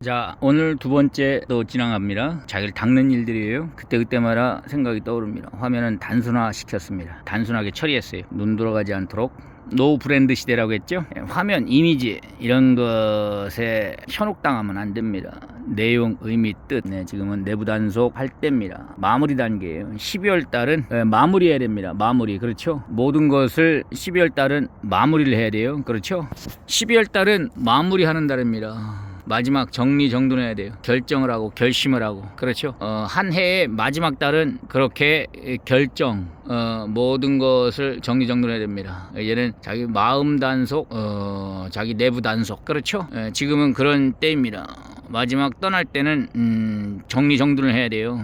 자, 오늘 두 번째 또 지나갑니다. 자기를 닦는 일들이에요. 그때마다 생각이 떠오릅니다. 화면은 단순화 시켰습니다. 단순하게 처리했어요. 눈 돌아가지 않도록. 노 브랜드 시대라고 했죠. 화면, 이미지 이런 것에 현혹당하면 안 됩니다. 내용, 의미, 뜻. 지금은 내부 단속 할 때입니다. 마무리 단계예요. 12월 달은 마무리해야 됩니다. 마무리. 그렇죠. 모든 것을 12월 달은 마무리를 해야 돼요. 그렇죠. 12월 달은 마무리하는 달입니다. 마지막 정리정돈해야 돼요. 결정을 하고 결심을 하고. 그렇죠. 한 해의 마지막 달은 그렇게 결정, 모든 것을 정리정돈해야 됩니다. 얘는 자기 마음 단속, 자기 내부 단속. 그렇죠. 지금은 그런 때입니다. 마지막 떠날 때는 정리정돈을 해야 돼요.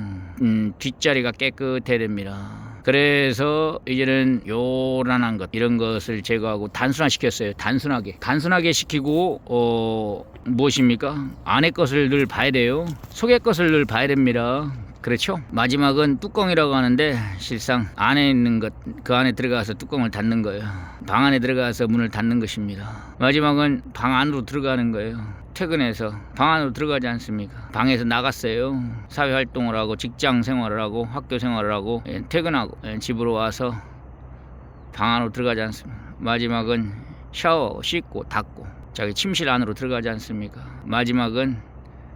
뒷자리가 깨끗해야 됩니다. 그래서 이제는 요란한 것 이런 것을 제거하고 단순화시켰어요. 단순하게 시키고 무엇입니까? 안의 것을 늘 봐야 돼요. 속의 것을 늘 봐야 됩니다. 그렇죠. 마지막은 뚜껑이라고 하는데 실상 안에 있는 것, 그 안에 들어가서 뚜껑을 닫는 거예요. 방 안에 들어가서 문을 닫는 것입니다. 마지막은 방 안으로 들어가는 거예요. 퇴근해서 방 안으로 들어가지 않습니까? 방에서 나갔어요. 사회활동을 하고 직장 생활을 하고 학교 생활을 하고 퇴근하고 집으로 와서 방 안으로 들어가지 않습니다. 마지막은 샤워, 씻고 닦고 자기 침실 안으로 들어가지 않습니까? 마지막은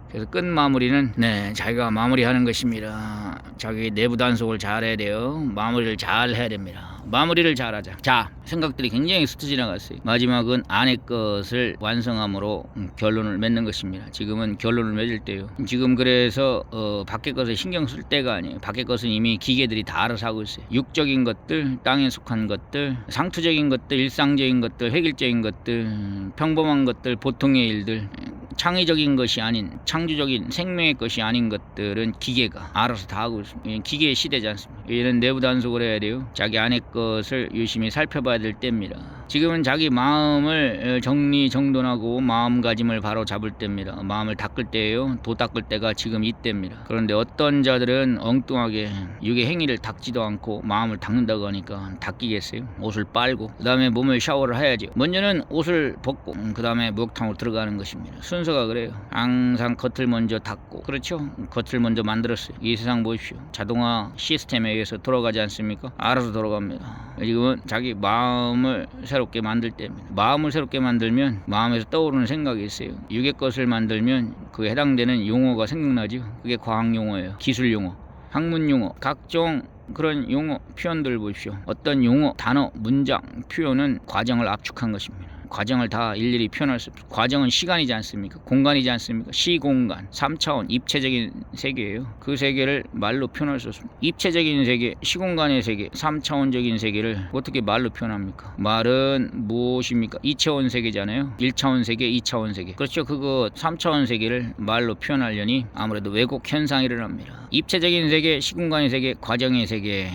그래서 끝 마무리는 자기가 마무리하는 것입니다. 자기 내부 단속을 잘 해야 돼요. 마무리를 잘 해야 됩니다. 마무리를 잘 하자. 자, 생각들이 굉장히 스쳐 지나갔어요. 마지막은 안의 것을 완성함으로 결론을 맺는 것입니다. 지금은 결론을 맺을 때요. 지금 그래서 밖의 것을 신경 쓸 때가 아니에요. 밖의 것은 이미 기계들이 다 알아서 하고 있어요. 육적인 것들, 땅에 속한 것들, 상투적인 것들, 일상적인 것들, 획일적인 것들, 평범한 것들, 보통의 일들, 창의적인 것이 아닌 창조적인 생명의 것이 아닌 것들은 기계가 알아서 다 하고 있습니다. 기계의 시대지 않습니까? 얘는 내부 단속을 해야 돼요. 자기 안의 것을 유심히 살펴봐야 될 때입니다. 지금은 자기 마음을 정리정돈하고 마음가짐을 바로 잡을 때입니다. 마음을 닦을 때예요. 도 닦을 때가 지금 이때입니다. 그런데 어떤 자들은 엉뚱하게 육의 행위를 닦지도 않고 마음을 닦는다고 하니까 닦이겠어요? 옷을 빨고 그 다음에 몸을 샤워를 해야죠. 먼저는 옷을 벗고 그 다음에 목욕탕으로 들어가는 것입니다. 순서가 그래요. 항상 겉을 먼저 닦고, 그렇죠? 겉을 먼저 만들었어요. 이 세상 보십시오. 자동화 시스템에 의해서 돌아가지 않습니까? 알아서 돌아갑니다. 지금은 자기 마음을 새롭게 만들 때입니다. 마음을 새롭게 만들면 마음에서 떠오르는 생각이 있어요. 육의 것을 만들면 그에 해당되는 용어가 생각나죠. 그게 과학 용어예요. 기술 용어, 학문 용어, 각종 그런 용어 표현들 보십시오. 어떤 용어, 단어, 문장, 표현은 과정을 압축한 것입니다. 과정을 다 일일이 표현할 수 없습니다. 과정은 시간이지 않습니까? 공간이지 않습니까? 시공간, 3차원 입체적인 세계예요. 그 세계를 말로 표현할 수 없습니다. 입체적인 세계, 시공간의 세계, 3차원적인 세계를 어떻게 말로 표현합니까? 말은 무엇입니까? 2차원 세계잖아요. 1차원 세계, 2차원 세계. 그렇죠. 그거 3차원 세계를 말로 표현하려니 아무래도 왜곡 현상이 일어납니다. 입체적인 세계, 시공간의 세계, 과정의 세계,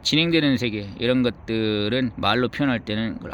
진행되는 세계, 이런 것들은 말로 표현할 때는 그걸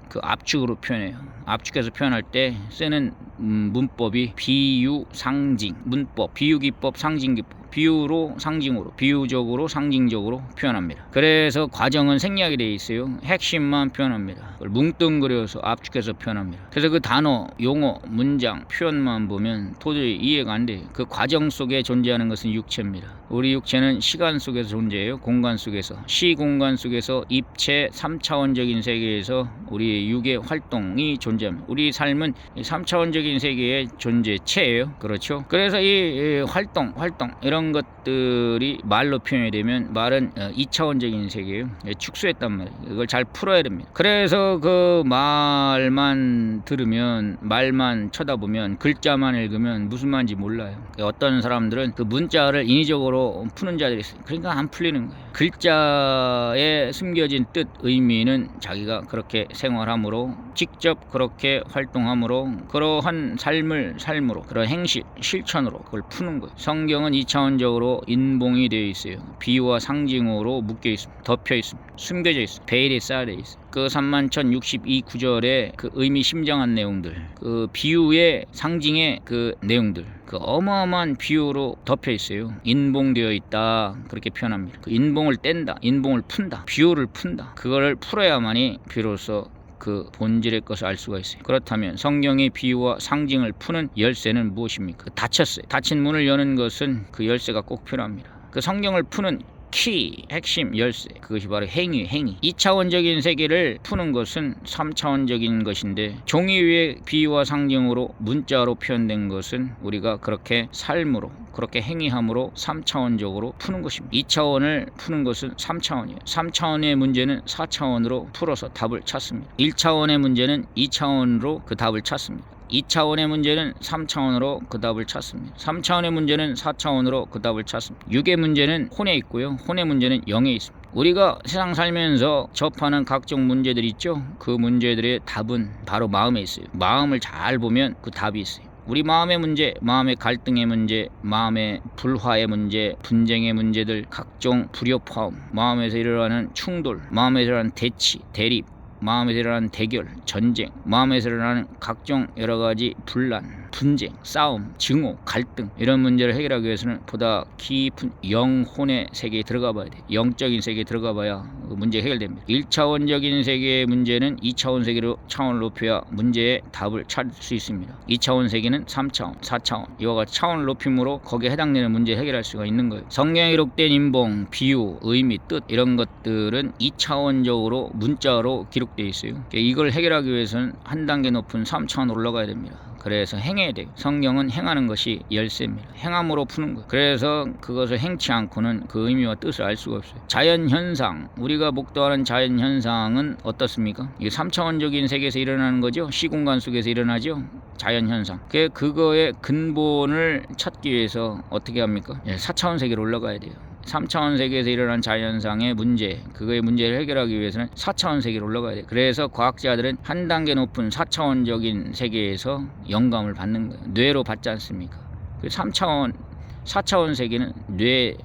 그 압축으로 표현해요. 압축해서 표현할 때 쓰는 문법이 비유, 상징, 문법, 비유기법, 상징기법. 비유로, 상징으로, 비유적으로, 상징적으로 표현합니다. 그래서 과정은 생략이 되어 있어요. 핵심만 표현합니다. 그걸 뭉뚱그려서 압축해서 표현합니다. 그래서 그 단어, 용어, 문장, 표현만 보면 도저히 이해가 안 돼요. 그 과정 속에 존재하는 것은 육체입니다. 우리 육체는 시간 속에서 존재해요. 공간 속에서, 시공간 속에서, 입체 3차원적인 세계에서 우리의 육의 활동이 존재합니다. 우리 삶은 3차원적인 세계의 존재체예요. 그렇죠. 그래서 이 활동 이런 것들이 말로 표현이 되면 말은 2차원적인 세계예요. 축소했단 말이에요. 이걸 잘 풀어야 됩니다. 그래서 그 말만 들으면, 말만 쳐다보면, 글자만 읽으면 무슨 말인지 몰라요. 어떤 사람들은 그 문자를 인위적으로 푸는 자들이 있어요. 그러니까 안 풀리는 거예요. 글자에 숨겨진 뜻, 의미는 자기가 그렇게 생활함으로, 직접 그렇게 활동함으로, 그러한 삶으로, 그런 행실, 실천으로 그걸 푸는 거예요. 성경은 2차원적으로 인봉이 되어 있어요. 비유와 상징으로 묶여 있습니다. 덮여 있습니다. 숨겨져 있습니다. 베일이 쌓여져 있어요. 그 31,062구절의 그 의미심장한 내용들, 그 비유의, 상징의 그 내용들, 그 어마어마한 비유로 덮여 있어요. 인봉되어 있다, 그렇게 표현합니다. 그 인봉을 뗀다, 인봉을 푼다, 비유를 푼다, 그거를 풀어야만이 비로소 그 본질의 것을 알 수가 있어요. 그렇다면 성경의 비유와 상징을 푸는 열쇠는 무엇입니까? 닫혔어요. 닫힌 문을 여는 것은 그 열쇠가 꼭 필요합니다. 그 성경을 푸는 키, 핵심 열쇠, 그것이 바로 행위. 2차원적인 세계를 푸는 것은 3차원적인 것인데, 종이 위에 비유와 상징으로 문자로 표현된 것은 우리가 그렇게 삶으로, 그렇게 행위함으로 3차원적으로 푸는 것입니다. 2차원을 푸는 것은 3차원이에요. 3차원의 문제는 4차원으로 풀어서 답을 찾습니다. 1차원의 문제는 2차원으로 그 답을 찾습니다. 2차원의 문제는 3차원으로 그 답을 찾습니다. 3차원의 문제는 4차원으로 그 답을 찾습니다. 6의 문제는 혼에 있고요. 혼의 문제는 0에 있습니다. 우리가 세상 살면서 접하는 각종 문제들 있죠. 그 문제들의 답은 바로 마음에 있어요. 마음을 잘 보면 그 답이 있어요. 우리 마음의 문제, 마음의 갈등의 문제, 마음의 불화의 문제, 분쟁의 문제들, 각종 불협화음, 마음에서 일어나는 충돌, 마음에서 일어나는 대치, 대립, 마음에서 일어나는 대결, 전쟁, 마음에서 일어나는 각종 여러가지 분란, 분쟁, 싸움, 증오, 갈등, 이런 문제를 해결하기 위해서는 보다 깊은 영혼의 세계에 들어가 봐야 돼요. 영적인 세계에 들어가 봐야 그 문제가 해결됩니다. 1차원적인 세계의 문제는 2차원 세계로 차원을 높여야 문제의 답을 찾을 수 있습니다. 2차원 세계는 3차원, 4차원, 이와 같이 차원을 높임으로 거기에 해당되는 문제를 해결할 수가 있는 거예요. 성경에 기록된 인봉, 비유, 의미, 뜻, 이런 것들은 2차원적으로 문자로 기록되어 있어요. 이걸 해결하기 위해서는 한 단계 높은 3차원으로 올라가야 됩니다. 그래서 행해야 돼요. 성경은 행하는 것이 열쇠입니다. 행함으로 푸는 거예요. 그래서 그것을 행치 않고는 그 의미와 뜻을 알 수가 없어요. 자연현상, 우리가 목도하는 자연현상은 어떻습니까? 이게 3차원적인 세계에서 일어나는 거죠. 시공간 속에서 일어나죠. 자연현상. 그거의 근본을 찾기 위해서 어떻게 합니까? 4차원 세계로 올라가야 돼요. 3차원 세계에서 일어난 자연현상의 문제, 그거의 문제를 해결하기 위해서는 4차원 세계로 올라가야 돼요. 그래서 과학자들은 한 단계 높은 4차원적인 세계에서 영감을 받는 거예요. 뇌로 받지 않습니까? 그 4차원 세계는 뇌,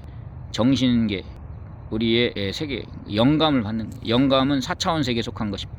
정신계, 우리의 세계, 영감을 받는 거예요. 영감은 4차원 세계에 속한 것입니다.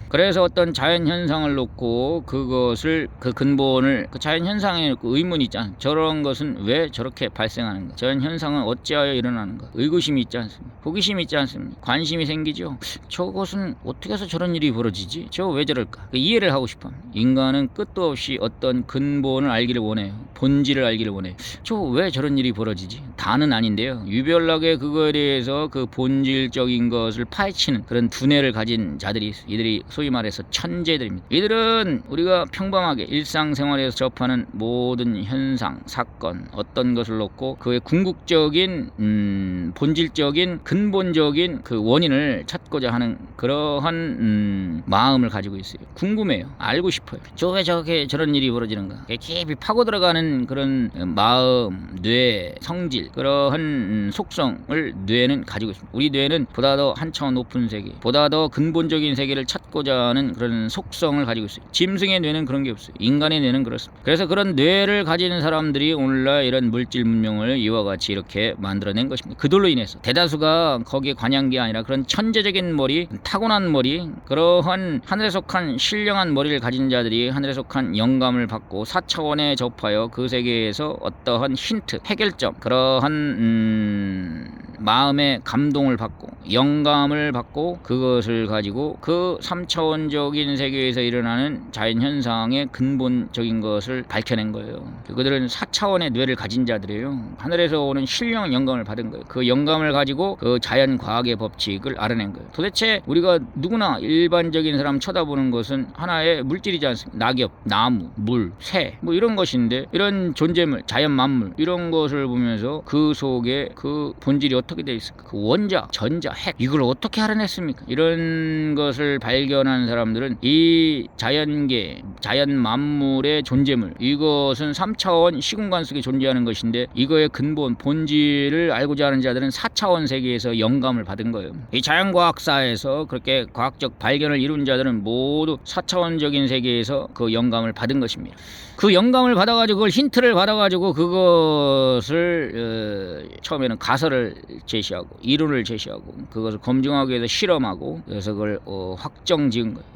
그래서 어떤 자연현상을 놓고 그것을, 그 근본을, 그 자연현상에 의문이 있잖아요. 저런 것은 왜 저렇게 발생하는가? 자연현상은 어찌하여 일어나는가? 의구심이 있지 않습니까? 호기심이 있지 않습니까? 관심이 생기죠. 저것은 어떻게 해서 저런 일이 벌어지지? 저 왜 저럴까? 이해를 하고 싶어. 인간은 끝도 없이 어떤 근본을 알기를 원해요. 본질을 알기를 원해요. 저 왜 저런 일이 벌어지지? 다는 아닌데요. 유별나게 그거에 대해서 그 본질적인 것을 파헤치는 그런 두뇌를 가진 자들이 있어요. 이들이 소위 말해서 천재들입니다. 이들은 우리가 평범하게 일상생활에서 접하는 모든 현상, 사건, 어떤 것을 놓고 그의 궁극적인 본질적인 근본적인 그 원인을 찾고자 하는 그러한 마음을 가지고 있어요. 궁금해요. 알고 싶어요. 저 왜 저렇게 저런 일이 벌어지는가? 깊이 파고 들어가는 그런 마음, 뇌, 성질, 그러한 속성을 뇌는 가지고 있습니다. 우리 뇌는 보다 더 한 차원 높은 세계, 보다 더 근본적인 세계를 찾고자 하는 그런 속성을 가지고 있어요. 짐승의 뇌는 그런 게 없어요. 인간의 뇌는 그렇습니다. 그래서 그런 뇌를 가지는 사람들이 오늘날 이런 물질 문명을 이와 같이 이렇게 만들어낸 것입니다. 그들로 인해서 대다수가 거기에 관여한 게 아니라 그런 천재적인 머리, 타고난 머리, 그러한 하늘에 속한 신령한 머리를 가진 자들이 하늘에 속한 영감을 받고 4차원에 접하여 그 세계에서 어떠한 힌트, 해결점, 그러한 마음의 감동을 받고 영감을 받고 그것을 가지고 그 3차원적인 세계에서 일어나는 자연현상의 근본적인 것을 밝혀낸 거예요. 그들은 4차원의 뇌를 가진 자들이에요. 하늘에서 오는 신령한 영감을 받은 거예요. 그 영감을 가지고 그 자연과학의 법칙을 알아낸 거예요. 도대체 우리가 누구나 일반적인 사람 쳐다보는 것은 하나의 물질이지 않습니까? 낙엽, 나무, 물, 새, 뭐 이런 것인데, 이런 존재물, 자연 만물, 이런 것을 보면서 그 속에 그 본질이 어떻게 되어 있을까? 그 원자, 전자, 핵, 이걸 어떻게 알아냈습니까? 이런 것을 발견한 사람들은 이 자연계, 자연 만물의 존재물, 이것은 3차원 시공간 속에 존재하는 것인데 이거의 근본, 본질을 알고자 하는 자들은 4차원 세계에서 영감을 받은 거예요. 이 자연과학사에서 그렇게 과학적 발견을 이룬 자들은 모두 4차원적인 세계에서 그 영감을 받은 것입니다. 그 영감을 받아가지고 그걸 힌트를 받아가지고 그것을 처음에는 가설을 제시하고 이론을 제시하고 그것을 검증하기 위해서 실험하고, 그래서 그걸 확정 지은 거예요.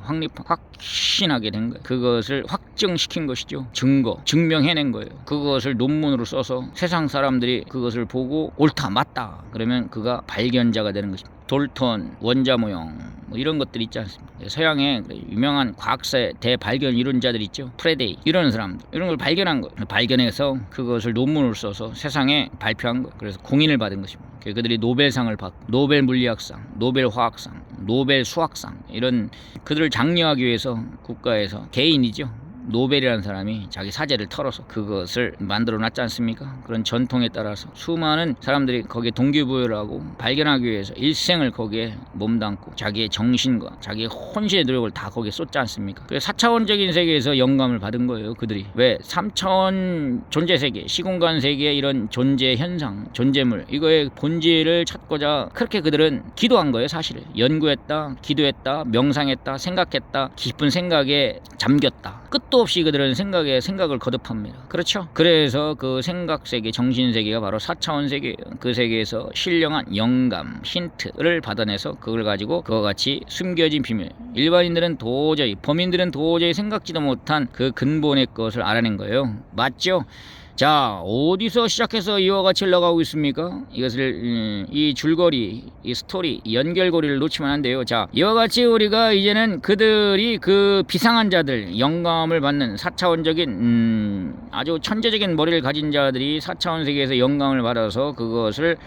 확신하게 된 거예요. 그것을 확증시킨 것이죠. 증거, 증명해낸 거예요. 그것을 논문으로 써서 세상 사람들이 그것을 보고 옳다, 맞다 그러면 그가 발견자가 되는 것입니다. 돌톤, 원자 모형 뭐 이런 것들 있지 않습니까? 서양의 유명한 과학사의 대발견 이론자들 있죠. 프레데이 이런 사람들 이런 걸 발견한 거예요. 발견해서 그것을 논문을 써서 세상에 발표한 거예요. 그래서 공인을 받은 것입니다. 그들이 노벨상을 받고 노벨 물리학상, 노벨 화학상, 노벨 수학상 이런 그들을 장려하기 위해서 국가에서 개인이죠. 노벨이라는 사람이 자기 사재를 털어서 그것을 만들어 놨지 않습니까? 그런 전통에 따라서 수많은 사람들이 거기에 동기부여를 하고 발견하기 위해서 일생을 거기에 몸담고 자기의 정신과 자기의 혼신의 노력을 다 거기에 쏟지 않습니까? 그래서 4차원적인 세계에서 영감을 받은 거예요. 그들이. 왜? 3차원 존재 세계, 시공간 세계의 이런 존재 현상, 존재물 이거의 본질을 찾고자 그렇게 그들은 기도한 거예요. 사실 연구했다, 기도했다, 명상했다, 생각했다, 깊은 생각에 잠겼다. 끝도 없이 그들은 생각을 거듭합니다. 그렇죠? 그래서 그 생각세계, 정신세계가 바로 4차원 세계예요. 그 세계에서 신령한 영감, 힌트를 받아내서 그걸 가지고 그와 같이 숨겨진 비밀, 일반인들은 도저히, 범인들은 도저히 생각지도 못한 그 근본의 것을 알아낸 거예요. 맞죠? 자, 어디서 시작해서 이와 같이 흘러가고 있습니까? 이것을 이 줄거리, 이 스토리, 이 연결고리를 놓치면 안 돼요. 자, 이와 같이 우리가 이제는 그들이 그 비상한 자들, 영감을 받는 4차원적인 아주 천재적인 머리를 가진 자들이 4차원 세계에서 영감을 받아서 그것을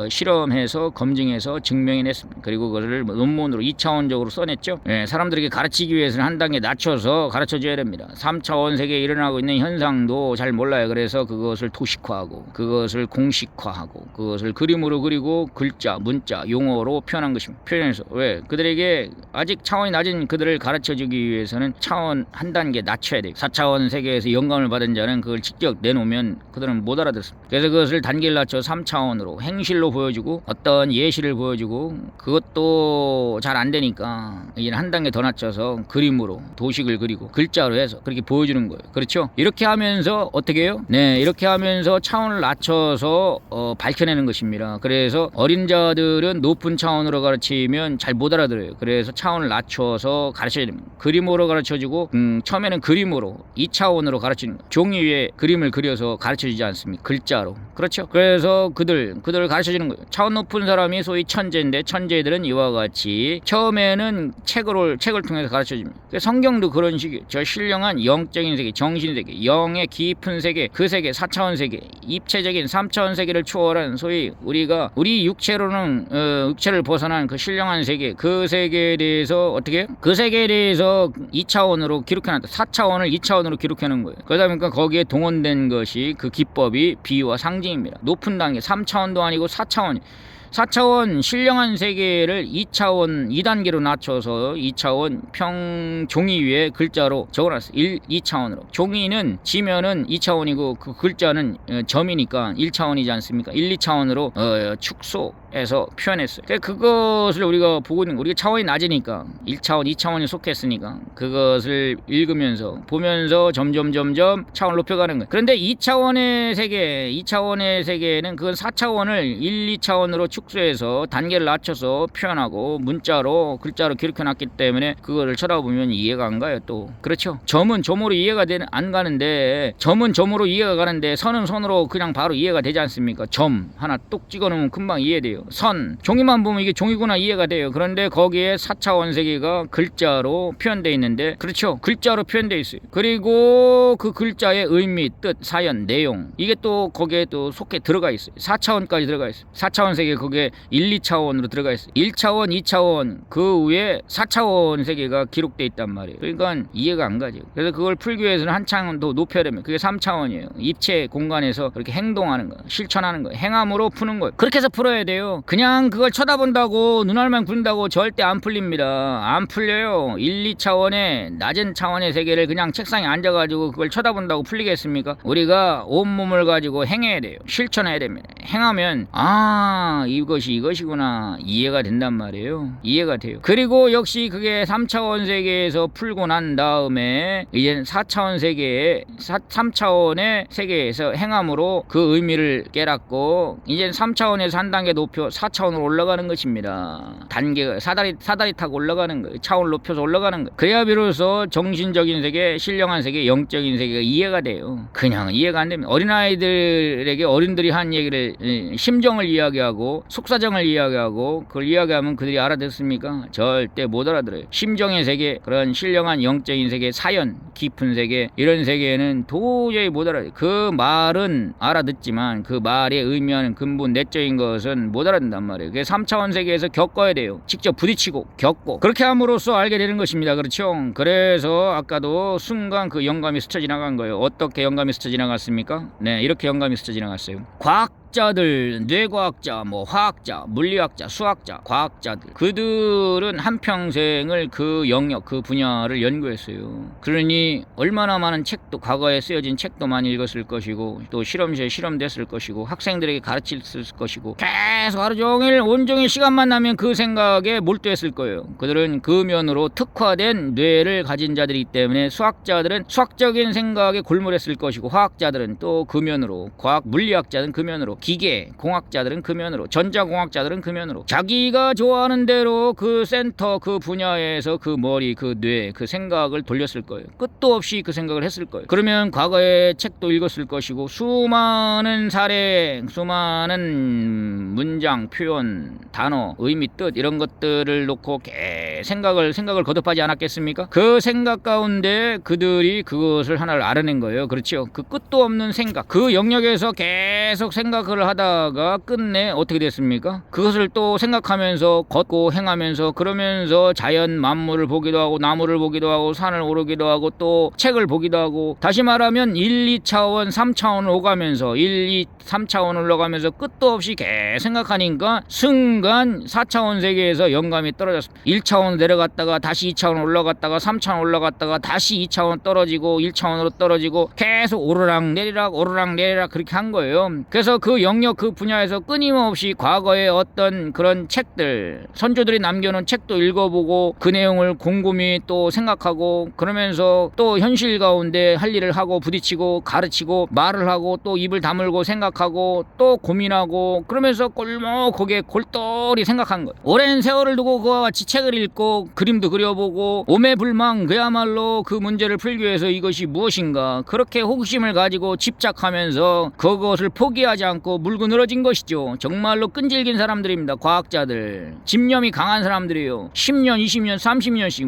실험해서 검증해서 증명해냈습니다. 그리고 그것을 논문으로 2차원적으로 써냈죠. 예, 사람들에게 가르치기 위해서는 한 단계 낮춰서 가르쳐줘야 됩니다. 3차원 세계에 일어나고 있는 현상도 잘 몰라요. 그래서 그것을 도식화하고 그것을 공식화하고 그것을 그림으로 그리고 글자, 문자, 용어로 표현한 것입니다. 표현해서 왜? 그들에게 아직 차원이 낮은 그들을 가르쳐주기 위해서는 차원 한 단계 낮춰야 돼요. 4차원 세계에서 영감을 받은 자는 그걸 직접 내놓으면 그들은 못 알아듣습니다. 그래서 그것을 단계를 낮춰 3차원으로 행실로 보여주고 어떤 예시를 보여주고 그것도 잘 안 되니까 이제 한 단계 더 낮춰서 그림으로 도식을 그리고 글자로 해서 그렇게 보여주는 거예요. 그렇죠? 이렇게 하면서 어떻게 해요? 네, 이렇게 하면서 차원을 낮춰서 밝혀내는 것입니다. 그래서 어린 자들은 높은 차원으로 가르치면 잘 못 알아들어요. 그래서 차원을 낮춰서 가르쳐야 됩니다. 그림으로 가르쳐주고 처음에는 그림으로 2차원으로 가르치는 거예요. 종이 위에 그림을 그려서 가르쳐주지 않습니까? 글자로. 그렇죠? 그래서 그들을 가르쳐주는 거예요. 차원 높은 사람이 소위 천재인데 천재들은 이와 같이 처음에는 책을 통해서 가르쳐줍니다. 성경도 그런 식이에요. 저 신령한 영적인 세계, 정신 세계, 영의 깊은 세계, 그 세계 4차원 세계, 입체적인 3차원 세계를 초월한 소위 우리 육체로는 육체를 벗어난 그 신령한 세계, 그 세계에 대해서 어떻게 해요? 그 세계에 대해서 2차원으로 기록해놨다. 4차원을 2차원으로 기록해놓은 거예요. 그러다 보니까 거기에 동원된 것이 그 기법이 비유와 상징입니다. 높은 단계 3차원도 아니고 4차원 4차원 신령한 세계를 2차원 2단계로 낮춰서 2차원 종이 위에 글자로 적어놨어요. 2차원으로. 종이는 지면은 2차원이고 그 글자는 점이니까 1차원이지 않습니까? 1, 2차원으로 축소해서 표현했어요. 그것을 우리가 보고 있는 거, 우리가 차원이 낮으니까 1차원, 2차원이 속했으니까 그것을 읽으면서 보면서 점점 차원을 높여가는 거예요. 그런데 2차원의 세계는 그건 4차원을 1, 2차원으로 축소해서 단계를 낮춰서 표현하고 문자로 글자로 기록해놨기 때문에 그거를 쳐다보면 이해가 안 가요. 또 그렇죠. 점은 점으로 이해가 안 가는데 점은 점으로 이해가 가는데 선은 선으로 그냥 바로 이해가 되지 않습니까? 점 하나 뚝 찍어놓으면 금방 이해돼요. 선 종이만 보면 이게 종이구나 이해가 돼요. 그런데 거기에 4차원 세계가 글자로 표현되어 있는데 그렇죠. 글자로 표현되어 있어요. 그리고 그 글자의 의미, 뜻, 사연, 내용 이게 또 거기에 또 속해 들어가 있어요. 4차원까지 들어가 있어요. 4차원 세계 거기에 1, 2차원으로 들어가 있어요. 1차원, 2차원 그 위에 4차원 세계가 기록되어 있단 말이에요. 그러니까 이해가 안 가죠. 그래서 그걸 풀기 위해서는 한 차원 더 높여야 됩니다. 그게 3차원이에요. 입체 공간에서 그렇게 행동하는 거, 실천하는 거, 행함으로 푸는 거예요. 그렇게 해서 풀어야 돼요. 그냥 그걸 쳐다본다고 눈알만 굴린다고 절대 안 풀립니다. 안 풀려요. 1, 2차원의 낮은 차원의 세계를 그냥 책상에 앉아가지고 그걸 쳐다본다고 풀리겠습니까? 우리가 온몸을 가지고 행해야 돼요. 실천해야 됩니다. 행하면 이것이구나 이해가 된단 말이에요. 이해가 돼요. 그리고 역시 그게 3차원 세계에서 풀고 난 다음에 이제 4차원 세계에 3차원의 세계에서 행함으로 그 의미를 깨닫고 이제 3차원에서 한 단계 높여 4차원으로 올라가는 것입니다. 단계가 사다리 타고 올라가는 거예요. 차원을 높여서 올라가는 거예요. 그래야 비로소 정신적인 세계, 신령한 세계, 영적인 세계가 이해가 돼요. 그냥 이해가 안 됩니다. 어린아이들에게 어른들이 한 얘기를 심정을 이야기하고 속사정을 이야기하고 그걸 이야기하면 그들이 알아듣습니까? 절대 못 알아들어요. 심정의 세계, 그런 신령한 영적인 세계, 사연 깊은 세계, 이런 세계에는 도저히 못 알아들어요. 그 말은 알아듣지만 그 말에 의미하는 근본 내적인 것은 못 알아듣는단 말이에요. 그게 3차원 세계에서 겪어야 돼요. 직접 부딪히고 겪고 그렇게 함으로써 알게 되는 것입니다. 그렇죠? 그래서 아까도 순간 그 영감이 스쳐 지나간 거예요. 어떻게 영감이 스쳐 지나갔습니까? 네, 이렇게 영감이 스쳐 지나갔어요. 과학자들, 뇌과학자, 화학자, 물리학자, 수학자, 과학자들, 그들은 한평생을 그 영역, 그 분야를 연구했어요. 그러니 얼마나 많은 책도, 과거에 쓰여진 책도 많이 읽었을 것이고, 또 실험실에 실험됐을 것이고, 학생들에게 가르쳤을 것이고, 계속 하루 종일 온종일 시간만 나면 그 생각에 몰두했을 거예요. 그들은 그 면으로 특화된 뇌를 가진 자들이기 때문에 수학자들은 수학적인 생각에 골몰했을 것이고, 화학자들은 또 그 면으로, 과학 물리학자들은 그 면으로, 기계 공학자들은 그 면으로, 전자공학자들은 그 면으로 자기가 좋아하는 대로 그 센터, 그 분야에서 그 머리, 그 뇌, 그 생각을 돌렸을 거예요. 끝도 없이 그 생각을 했을 거예요. 그러면 과거에 책도 읽었을 것이고, 수많은 사례, 수많은 문장, 표현, 단어, 의미, 뜻 이런 것들을 놓고 생각을 거듭하지 않았겠습니까? 그 생각 가운데 그들이 그것을 하나를 알아낸 거예요. 그렇죠? 그 끝도 없는 생각, 그 영역에서 계속 생각을 하다가 끝내 어떻게 됐습니까? 그것을 또 생각하면서 걷고 행하면서, 그러면서 자연 만물을 보기도 하고, 나무를 보기도 하고, 산을 오르기도 하고, 또 책을 보기도 하고, 다시 말하면 1, 2차원, 3차원을 오가면서 1, 2, 3차원을 올라가면서 끝도 없이 계속 생각하니까 순간 4차원 세계에서 영감이 떨어졌습니다. 1차원 내려갔다가 다시 2차원 올라갔다가 3차원 올라갔다가 다시 2차원 떨어지고 1차원으로 떨어지고 계속 오르락 내리락 오르락 내리락 그렇게 한 거예요. 그래서 그 영역, 그 분야에서 끊임없이 과거의 어떤 그런 책들, 선조들이 남겨놓은 책도 읽어보고 그 내용을 곰곰이 또 생각하고, 그러면서 또 현실 가운데 할 일을 하고 부딪히고 가르치고 말을 하고 또 입을 다물고 생각하고 또 고민하고, 그러면서 골목고개 골똘히 생각한 거예요. 오랜 세월을 두고 그와 같이 책을 읽고 그림도 그려보고 오매불망 그야말로 그 문제를 풀기 위해서 이것이 무엇인가 그렇게 호기심을 가지고 집착하면서 그것을 포기하지 않고 물고 늘어진 것이죠. 정말로 끈질긴 사람들입니다. 과학자들, 집념이 강한 사람들이에요. 10년, 20년, 30년씩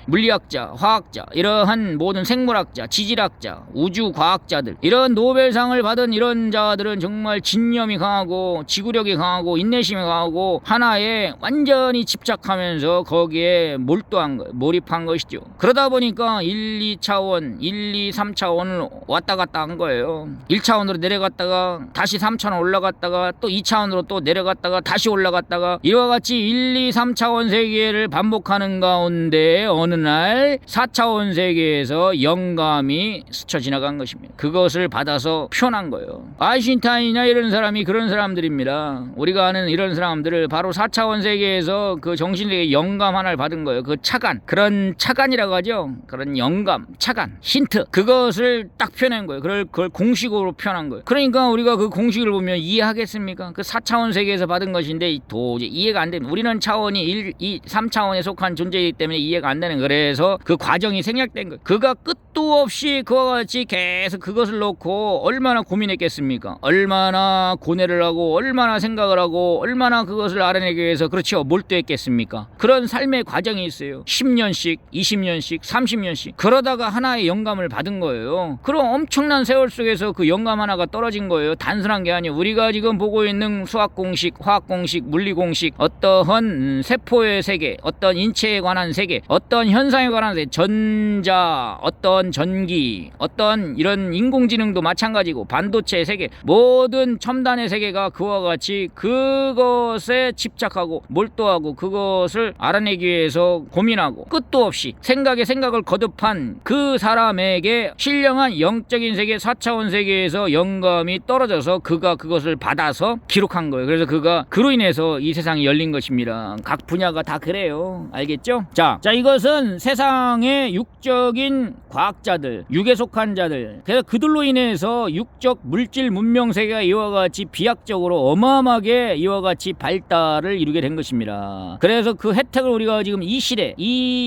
물리학자, 화학자, 이러한 모든 생물학자, 지질학자, 우주과학자들, 이런 노벨상을 받은 이런 자들은 정말 진념이 강하고 지구력이 강하고 인내심이 강하고 하나에 완전히 집착하면서 거기에 몰두한 거예요. 몰입한 것이죠. 그러다 보니까 1, 2차원, 1, 2, 3차원을 왔다 갔다 한 거예요. 1차원으로 내려갔다가 다시 3차원 올라갔다가 또 2차원으로 또 내려갔다가 다시 올라갔다가, 이와 같이 1, 2, 3차원 세계를 반복하는 가운데 어느 날 4차원 세계에서 영감이 스쳐 지나간 것입니다. 그것을 받아서 표현한 거예요. 아인슈타인이나 이런 사람이 그런 사람들입니다. 우리가 아는 이런 사람들을 바로 4차원 세계에서 그 정신세계 영감 하나를 받은 거예요. 그 차관, 그런 차관이라고 하죠. 그런 영감, 차관, 힌트, 그것을 딱 표현한 거예요. 그걸 공식으로 표현한 거예요. 그러니까 우리가 그 공식을 보면 이해하겠습니까? 그 4차원 세계에서 받은 것인데 도저히 이해가 안 됩니다. 우리는 차원이 1, 2, 3차원에 속한 존재이기 때문에 이해가 안 되는 거예요. 그래서 그 과정이 생략된 거예요. 그가 끝도 없이 그와 같이 계속 그것을 놓고 얼마나 고민했겠습니까? 얼마나 고뇌를 하고 얼마나 생각을 하고 얼마나 그것을 알아내기 위해서, 그렇죠, 몰두했겠습니까? 그런 삶의 과정이 있어요. 10년씩, 20년씩, 30년씩 그러다가 하나의 영감을 받은 거예요. 그럼 엄청난 세월 속에서 그 영감 하나가 떨어진 거예요. 단순한 게 아니에요. 우리가 지금 보고 있는 수학 공식, 화학 공식, 물리 공식, 어떠한 세포의 세계, 어떤 인체에 관한 세계, 어떤 현상에 관한 세계, 전자, 어떤 전기, 어떤 이런 인공지능도 마찬가지고 반도체 세계, 모든 첨단의 세계가 그와 같이 그것에 집착하고 몰두하고 그것을 알아내기 위해서 고민하고 끝도 없이 생각에 생각을 거듭한 그 사람에게 신령한 영적인 세계, 4차원 세계에서 영감이 떨어져서 그가 그것을 받아서 기록한 거예요. 그래서 그가 그로 인해서 이 세상이 열린 것입니다. 각 분야가 다 그래요. 알겠죠? 자 이것은 그러면 세상의 육적인 과학자들, 육에 속한 자들, 그래서 그들로 인해서 육적 물질 문명 세계가 이와 같이 비약적으로 어마어마하게 이와 같이 발달을 이루게 된 것입니다. 그래서 그 혜택을 우리가 지금 이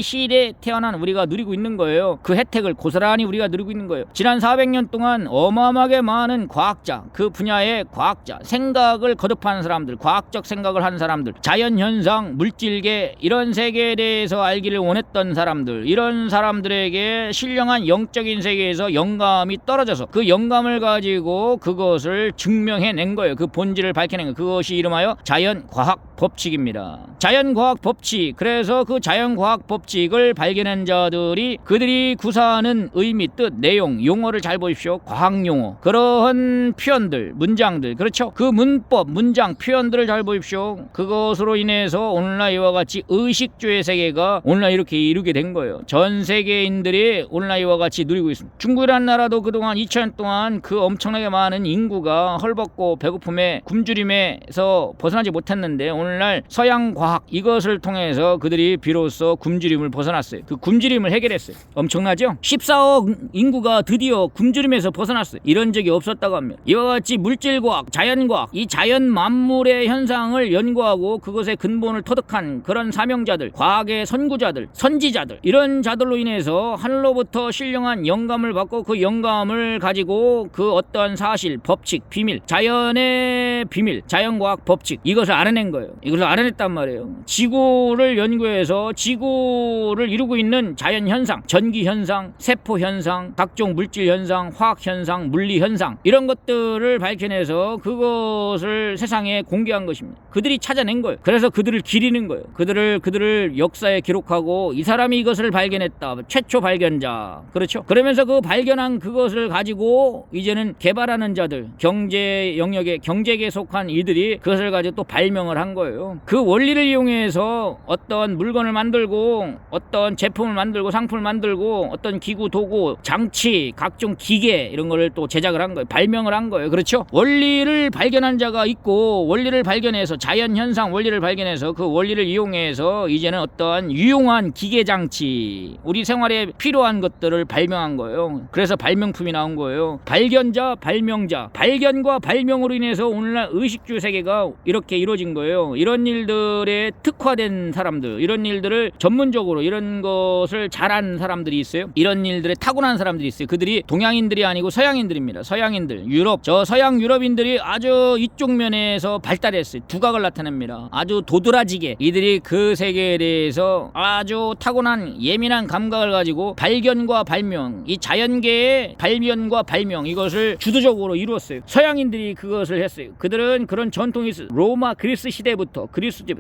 시대에 태어난 우리가 누리고 있는 거예요. 그 혜택을 고스란히 우리가 누리고 있는 거예요. 지난 400년 동안 어마어마하게 많은 과학자, 그 분야의 과학자, 생각을 거듭한 사람들, 과학적 생각을 한 사람들, 자연현상, 물질계 이런 세계에 대해서 알기를 원했던 사람들, 이런 사람들에게 신령한 영적인 세계에서 영감이 떨어져서 그 영감을 가지고 그것을 증명해낸 거예요. 그 본질을 밝혀낸 거예요. 그것이 이름하여 자연과학 법칙입니다. 자연과학 법칙. 그래서 그 자연과학 법칙을 발견한 자들이 그들이 구사하는 의미, 뜻, 내용, 용어를 잘 보십시오. 과학용어, 그러한 표현들, 문장들, 그렇죠? 그 문법, 문장, 표현들을 잘 보십시오. 그것으로 인해서 오늘날 이와 같이 의식주의 세계가 오늘날 이렇게 이루게 된 거예요. 전 세계인들이 오늘날 이와 같이 누리고 있습니다. 중국이라는 나라도 그동안 2000년 동안 그 엄청나게 많은 인구가 헐벗고 배고픔에 굶주림에서 벗어나지 못했는데 오늘날 서양과학 이것을 통해서 그들이 비로소 굶주림을 벗어났어요. 그 굶주림을 해결했어요. 엄청나죠? 14억 인구가 드디어 굶주림에서 벗어났어요. 이런 적이 없었다고 합니다. 이와 같이 물질과학, 자연과학, 이 자연 만물의 현상을 연구하고 그것의 근본을 터득한 그런 사명자들, 과학의 선구자들, 선지자들, 이런 자들로 인해서 하늘로부터 신령한 영감을 받고 그 영감을 가지고 그 어떠한 사실, 법칙, 비밀, 자연의 비밀, 자연과학 법칙 이것을 알아낸 거예요. 이것을 알아냈단 말이에요. 지구를 연구해서 지구를 이루고 있는 자연현상, 전기현상, 세포현상, 각종 물질현상, 화학현상, 물리현상 이런 것들을 밝혀내서 그것을 세상에 공개한 것입니다. 그들이 찾아낸 거예요. 그래서 그들을 기리는 거예요. 그들을 역사에 기록하고 이 사람이 이것을 발견했다. 최초 발견자. 그렇죠? 그러면서 그 발견한 그것을 가지고 이제는 개발하는 자들, 경제 영역에 경제계에 속한 이들이 그것을 가지고 또 발명을 한 거예요. 그 원리를 이용해서 어떤 물건을 만들고 어떤 제품을 만들고 상품을 만들고 어떤 기구, 도구, 장치, 각종 기계 이런 거를 또 제작을 한 거예요. 발명을 한 거예요. 그렇죠? 원리를 발견한 자가 있고 원리를 발견해서 자연현상 원리를 발견해서 그 원리를 이용해서 이제는 어떠한 유용한 기계장치 우리 생활에 필요한 것들을 발명한 거예요. 그래서 발명품이 나온 거예요. 발견자, 발명자, 발견과 발명으로 인해서 오늘날 의식주 세계가 이렇게 이루어진 거예요. 이런 일들에 특화된 사람들, 이런 일들을 전문적으로 이런 것을 잘하는 사람들이 있어요. 이런 일들에 타고난 사람들이 있어요. 그들이 동양인들이 아니고 서양인들입니다. 서양인들, 유럽, 저 서양 유럽인들이 아주 이쪽 면에서 발달했어요. 두각을 나타냅니다. 아주 도드라지게 이들이 그 세계에 대해서 아주 타고난 예민한 감각을 가지고 발견과 발명, 이 자연계의 발견과 발명 이것을 주도적으로 이루었어요. 서양인들이 그것을 했어요. 그들은 그런 전통이 있어요. 로마 그리스 시대부터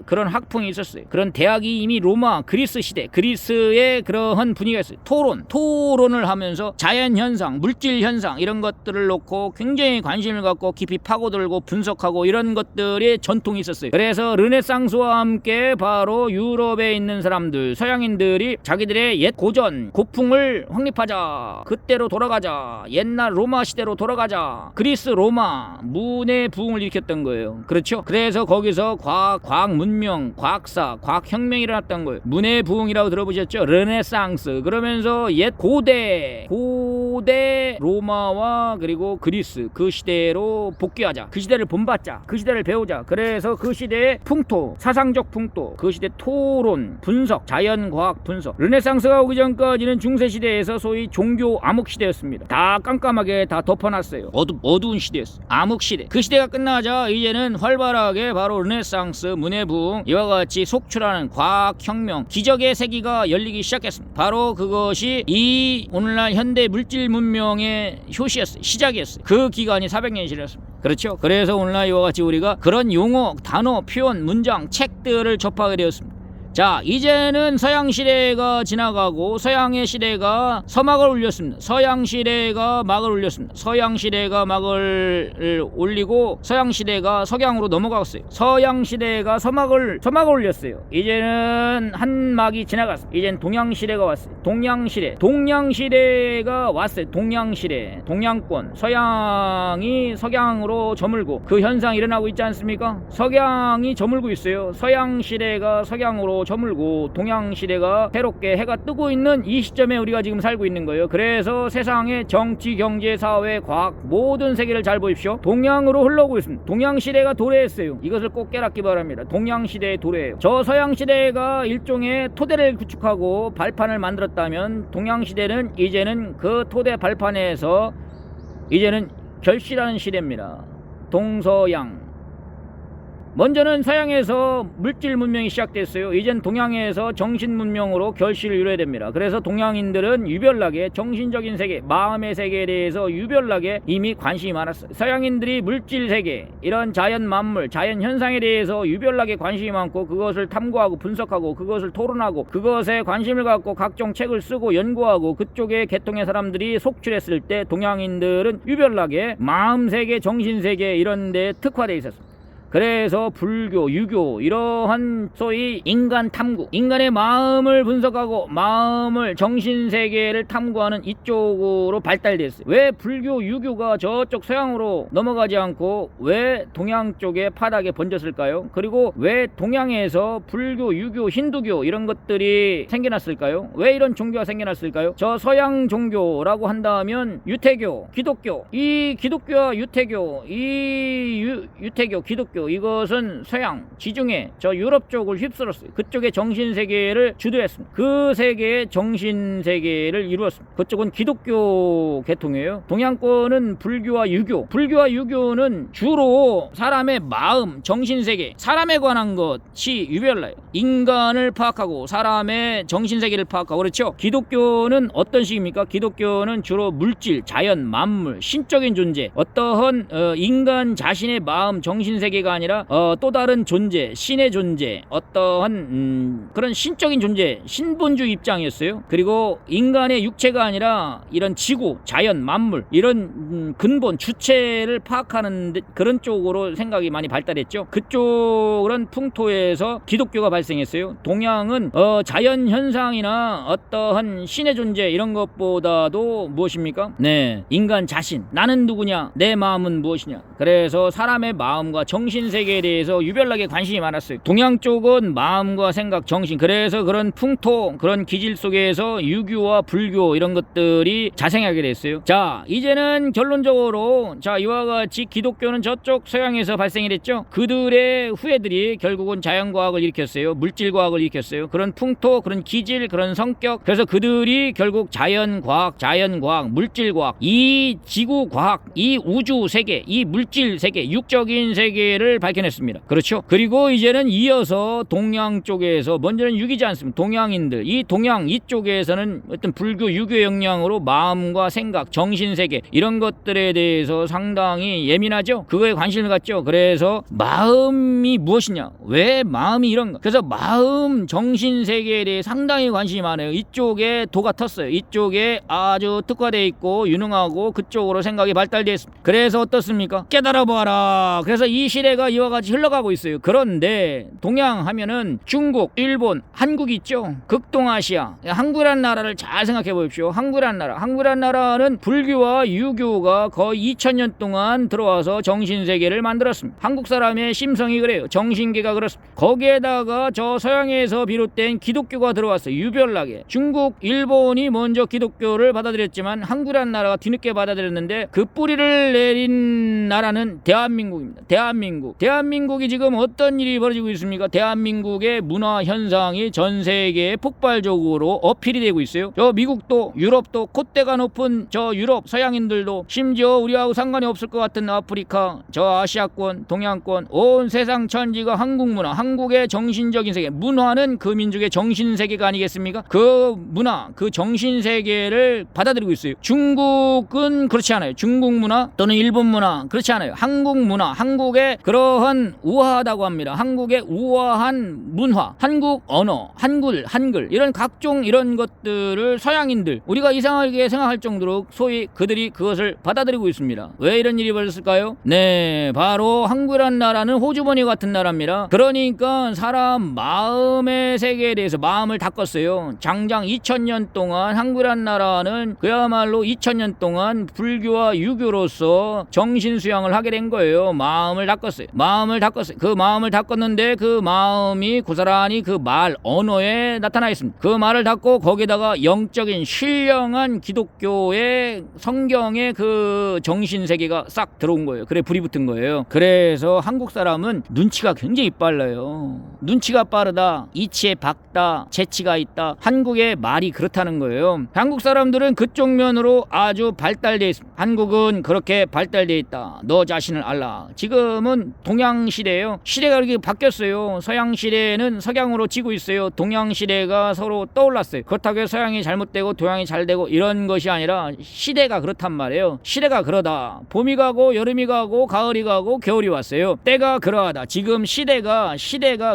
그런 학풍이 있었어요. 그런 대학이 이미 로마 그리스 시대 그리스의 그러한 분위기가 있어요. 토론을 하면서 자연현상, 물질현상 이런 것들을 놓고 굉장히 관심을 갖고 깊이 파고들고 분석하고 이런 것들의 전통이 있었어요. 그래서 르네상스와 함께 바로 유럽에 있는 사람들, 서양인들이 자기들의 옛 고전, 고풍을 확립하자. 그때로 돌아가자. 옛날 로마 시대로 돌아가자. 그리스, 로마, 문의 부흥을 일으켰던 거예요. 그렇죠? 그래서 거기서 과학 문명, 과학사, 과학혁명이 일어났던 거예요. 문의 부흥이라고 들어보셨죠? 르네상스. 그러면서 옛 고대 로마와 그리고 그리스 그 시대로 복귀하자. 그 시대를 본받자. 그 시대를 배우자. 그래서 그 시대의 풍토, 사상적 풍토, 그 시대 토론, 분석, 자연과학 분석. 르네상스가 오기 전까지는 중세시대에서 소위 종교 암흑시대였습니다. 다 깜깜하게 다 덮어놨어요. 어두운 시대였어요. 암흑시대. 그 시대가 끝나자 이제는 활발하게 바로 르네상스, 문의 부흥 이와 같이 속출하는 과학혁명, 기적의 세기가 열리기 시작했습니다. 바로 그것이 이 오늘날 현대 물질 문명의 효시였어요. 시작이었어요. 그 기간이 400년이 지났습니다. 그렇죠? 그래서 오늘날 이와 같이 우리가 그런 용어, 단어, 표현, 문장, 책들을 접하게 되었습니다. 자, 이제는 서양 시대가 지나가고 서양의 시대가 서막을 올렸습니다. 서양 시대가 막을 올렸습니다. 서양 시대가 막을 올리고 서양 시대가 석양으로 넘어갔어요. 서양 시대가 서막을 올렸어요. 이제는 한 막이 지나갔어요. 이제는 동양 시대가 왔어요. 동양 시대가 왔어요. 동양 시대, 동양권, 서양이 석양으로 저물고 그 현상이 일어나고 있지 않습니까? 석양이 저물고 있어요. 서양 시대가 석양으로 저물고 동양시대가 새롭게 해가 뜨고 있는 이 시점에 우리가 지금 살고 있는 거예요. 그래서 세상의 정치, 경제, 사회, 과학 모든 세계를 잘 보십시오. 동양으로 흘러오고 있습니다. 동양시대가 도래했어요. 이것을 꼭 깨닫기 바랍니다. 동양시대의 도래예요. 저 서양시대가 일종의 토대를 구축하고 발판을 만들었다면 동양시대는 이제는 그 토대 발판에서 이제는 결실하는 시대입니다. 동서양. 먼저는 서양에서 물질 문명이 시작됐어요. 이젠 동양에서 정신 문명으로 결실을 이뤄야 됩니다. 그래서 동양인들은 유별나게 정신적인 세계, 마음의 세계에 대해서 유별나게 이미 관심이 많았어요. 서양인들이 물질 세계, 이런 자연 만물, 자연 현상에 대해서 유별나게 관심이 많고 그것을 탐구하고 분석하고 그것을 토론하고 그것에 관심을 갖고 각종 책을 쓰고 연구하고 그쪽의 계통의 사람들이 속출했을 때 동양인들은 유별나게 마음 세계, 정신 세계 이런 데 특화되어 있었습니다. 그래서 불교, 유교 이러한 소위 인간 탐구, 인간의 마음을 분석하고 마음을 정신세계를 탐구하는 이쪽으로 발달됐어요. 왜 불교, 유교가 저쪽 서양으로 넘어가지 않고 왜 동양 쪽에 파닥에 번졌을까요? 그리고 왜 동양에서 불교, 유교, 힌두교 이런 것들이 생겨났을까요? 왜 이런 종교가 생겨났을까요? 저 서양 종교라고 한다면 유태교, 기독교, 이 기독교와 유태교, 유태교, 기독교 이것은 서양, 지중해, 저 유럽 쪽을 휩쓸었어요. 그쪽의 정신세계를 주도했습니다. 그 세계의 정신세계를 이루었습니다. 그쪽은 기독교 계통이에요. 동양권은 불교와 유교. 불교와 유교는 주로 사람의 마음, 정신세계, 사람에 관한 것이 유별나요. 인간을 파악하고 사람의 정신세계를 파악하고 그렇죠. 기독교는 어떤 식입니까? 기독교는 주로 물질, 자연, 만물, 신적인 존재, 어떠한 인간 자신의 마음, 정신세계가 아니라 또 다른 존재, 신의 존재, 어떠한 그런 신적인 존재, 신본주의 입장이었어요. 그리고 인간의 육체가 아니라 이런 지구, 자연, 만물 이런 근본, 주체를 파악하는 그런 쪽으로 생각이 많이 발달했죠. 그쪽 그런 풍토에서 기독교가 발생했어요. 동양은 자연 현상이나 어떠한 신의 존재 이런 것보다도 무엇입니까? 네, 인간 자신, 나는 누구냐, 내 마음은 무엇이냐. 그래서 사람의 마음과 정신세계에 대해서 유별나게 관심이 많았어요. 동양 쪽은 마음과 생각, 정신, 그래서 그런 풍토, 그런 기질 속에서 유교와 불교 이런 것들이 자생하게 됐어요. 자, 이제는 결론적으로 자, 이와 같이 기독교는 저쪽 서양에서 발생이 됐죠. 그들의 후예들이 결국은 자연과학을 일으켰어요. 물질과학을 일으켰어요. 그런 풍토, 그런 기질, 그런 성격, 그래서 그들이 결국 자연과학, 물질과학, 이 지구과학, 이 우주세계, 이 물질세계, 육적인 세계를 밝혀냈습니다. 그렇죠. 그리고 이제는 이어서 동양 쪽에서, 먼저는 육이지 않습니다. 동양인들, 이 동양 이쪽에서는 어떤 불교, 유교 영향으로 마음과 생각, 정신세계 이런 것들에 대해서 상당히 예민하죠. 그거에 관심을 갖죠. 그래서 마음이 무엇이냐, 왜 마음이 이런가, 그래서 마음, 정신세계에 대해 상당히 관심이 많아요. 이쪽에 도가 텄어요. 이쪽에 아주 특화되어 있고 유능하고 그쪽으로 생각이 발달되어 있습니다. 그래서 어떻습니까? 깨달아 보아라. 그래서 이 시대가 이와 같이 흘러가고 있어요. 그런데 동양 하면은 중국, 일본, 한국이 있죠. 극동아시아, 한국이라는 나라를 잘 생각해 보십시오. 한국이라는 나라는 불교와 유교가 거의 2000년 동안 들어와서 정신세계를 만들었습니다. 한국 사람의 심성이 그래요. 정신계가 그렇습니다. 거기에다가 저 서양에서 비롯된 기독교가 들어왔어요. 유별나게. 중국, 일본이 먼저 기독교를 받아들였지만 한국이라는 나라가 뒤늦게 받아들였는데 그 뿌리를 내린 나라는 대한민국입니다. 대한민국이 지금 어떤 일이 벌어지고 있습니까? 대한민국의 문화 현상이 전 세계에 폭발적으로 어필이 되고 있어요. 저 미국도, 유럽도, 콧대가 높은 저 유럽 서양인들도, 심지어 우리하고 상관이 없을 것 같은 아프리카, 저 아시아권, 동양권, 온 세상 천지가 한국 문화, 한국의 정신적인 세계, 문화는 그 민족의 정신세계가 아니겠습니까? 그 문화, 그 정신세계를 받아들이고 있어요. 중국은 그렇지 않아요. 중국 문화 또는 일본 문화 그렇지 않아요. 한국 문화, 한국의 그러한 우아하다고 합니다. 한국의 우아한 문화, 한국 언어, 한글 이런 각종 이런 것들을 서양인들, 우리가 이상하게 생각할 정도로 소위 그들이 그것을 받아들이고 있습니다. 왜 이런 일이 벌어졌을까요? 네, 바로 한국이라는 나라는 호주머니 같은 나라입니다. 그러니까 사람 마음의 세계에 대해서 마음을 닦았어요. 장장 2000년 동안 한국이라는 나라는 그야말로 2000년 동안 불교와 유교로서 정신 수양을 하게 된 거예요. 마음을 닦았어요. 닦았어요. 마음을 닦았어요. 그 마음을 닦았는데 그 마음이 고스란히 그 말 언어에 나타나 있습니다. 그 말을 닦고 거기다가 영적인 신령한 기독교의 성경의 그 정신세계가 싹 들어온 거예요. 그래 불이 붙은 거예요. 그래서 한국 사람은 눈치가 굉장히 빨라요. 눈치가 빠르다, 이치에 박다, 재치가 있다. 한국의 말이 그렇다는 거예요. 한국 사람들은 그쪽 면으로 아주 발달되어 있습니다. 한국은 그렇게 발달되어 있다. 너 자신을 알라. 지금은 동양 시대예요. 시대가 이렇게 바뀌었어요. 서양 시대는 석양으로 지고 있어요. 동양 시대가 서로 떠올랐어요. 그렇다고 해서 서양이 잘못되고 동양이 잘되고 이런 것이 아니라 시대가 그렇단 말이에요. 시대가 그러다. 봄이 가고 여름이 가고 가을이 가고 겨울이 왔어요. 때가 그러하다. 지금 시대가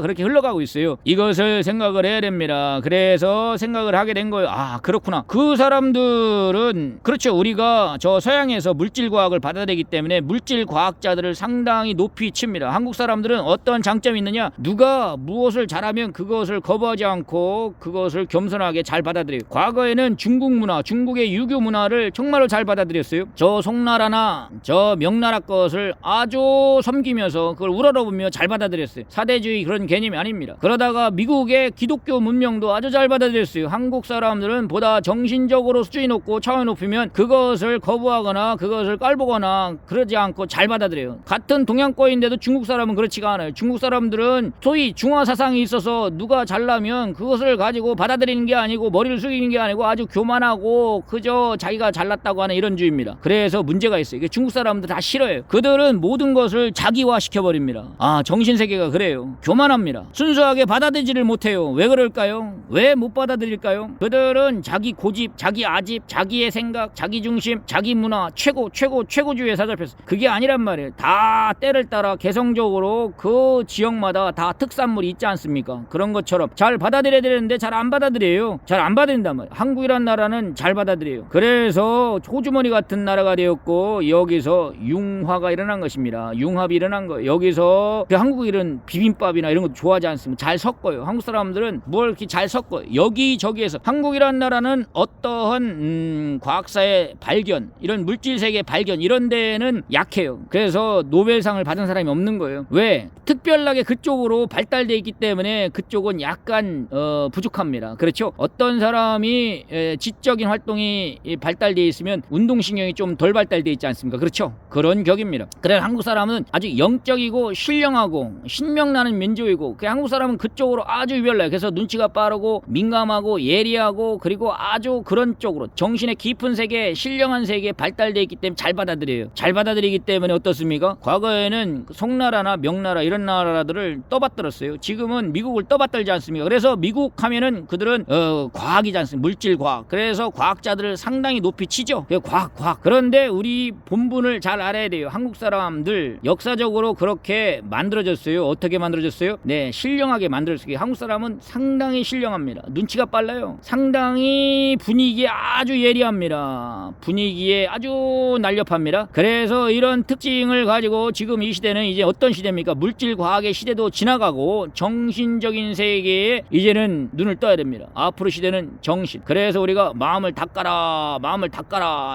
그렇게 흘러가고 있어요. 이것을 생각을 해야 됩니다. 그래서 생각을 하게 된 거예요. 아, 그렇구나. 그 사람들은 그렇죠. 우리가 저 서양에서 물질과학을 받아들이기 때문에 물질과학자들을 상당히 높이 칩니다. 한국 사람들은 어떤 장점이 있느냐? 누가 무엇을 잘하면 그것을 거부하지 않고 그것을 겸손하게 잘 받아들여요. 과거에는 중국 문화, 중국의 유교 문화를 정말로 잘 받아들였어요. 저 송나라나 저 명나라 것을 아주 섬기면서 그걸 우러러보며 잘 받아들였어요. 사대주의 그런 개념이 아닙니다. 그러다가 미국의 기독교 문명도 아주 잘 받아들였어요. 한국 사람들은 보다 정신적으로 수준이 높고 차원이 높으면 그것을 거부하거나 그것을 깔보거나 그러지 않고 잘 받아들여요. 같은 동양권인데도 중국 사람은 그렇지가 않아요. 중국 사람들은 소위 중화 사상이 있어서 누가 잘나면 그것을 가지고 받아들이는 게 아니고 머리를 숙이는 게 아니고 아주 교만하고 그저 자기가 잘났다고 하는 이런 주의입니다. 그래서 문제가 있어요. 이게 중국 사람들 다 싫어요. 그들은 모든 것을 자기화 시켜버립니다. 아, 정신세계가 그래요. 교만합니다. 순수하게 받아들이지를 못해요. 왜 그럴까요? 왜 못 받아들일까요? 그들은 자기 고집, 자기 아집, 자기의 생각, 자기 중심, 자기 문화, 최고주의에 사잡혔어. 그게 아니란 말이에요. 다 때를 따라 개성적으로 그 지역마다 다 특산물이 있지 않습니까? 그런 것처럼 잘 받아들여야 되는데 잘 안 받아들여요. 잘 안 받아들인단 말이에요. 한국이란 나라는 잘 받아들여요. 그래서 호주머니 같은 나라가 되었고 여기서 융화가 일어난 것입니다. 융합이 일어난 거예요. 여기서 그 한국 이런 비빔밥이나 이런 거 좋아하지 않습니다. 잘 섞어요. 한국 사람들은 뭘 이렇게 잘 섞어요. 여기저기에서 한국이란 나라는 어떠한 과학사의 발견, 이런 물질세계 발견 이런 데는 약해요. 그래서 노벨상을 받은 사람이 없는 거예요. 왜? 특별하게 그쪽으로 발달되어 있기 때문에 그쪽은 약간 부족합니다. 그렇죠? 어떤 사람이 지적인 활동이 발달되어 있으면 운동신경이 좀 덜 발달되어 있지 않습니까? 그렇죠? 그런 격입니다. 그래서 한국 사람은 아주 영적이고 신령하고 신명나는 민족이고 한국 사람은 그쪽으로 아주 유별나요. 그래서 눈치가 빠르고 민감하고 예리하고 그리고 아주 그런 쪽으로 정신의 깊은 세계, 신령한 세계에 발달되어 있기 때문에 잘 받아들여요. 잘 받아들이기 때문에 어떻습니까? 과거에는 송나라나 명나라 이런 나라들을 떠받들었어요. 지금은 미국을 떠받들지 않습니까? 그래서 미국 하면은 그들은 과학이지 않습니까? 물질과학. 그래서 과학자들을 상당히 높이 치죠. 과학. 그런데 우리 본분을 잘 알아야 돼요. 한국 사람들 역사적으로 그렇게 만들어졌어요. 어떻게 만들어졌어요? 네, 신령하게 만들어졌어요. 한국 사람은 상당히 신령합니다. 눈치가 빨라요. 상당히 분위기에 아주 예리합니다. 분위기에 아주 날렵합니다. 그래서 이런 특징을 가지고 지금 이 시대는 이제 어떤 시대입니까? 물질과학의 시대도 지나가고 정신적인 세계에 이제는 눈을 떠야 됩니다. 앞으로 시대는 정신. 그래서 우리가 마음을 닦아라,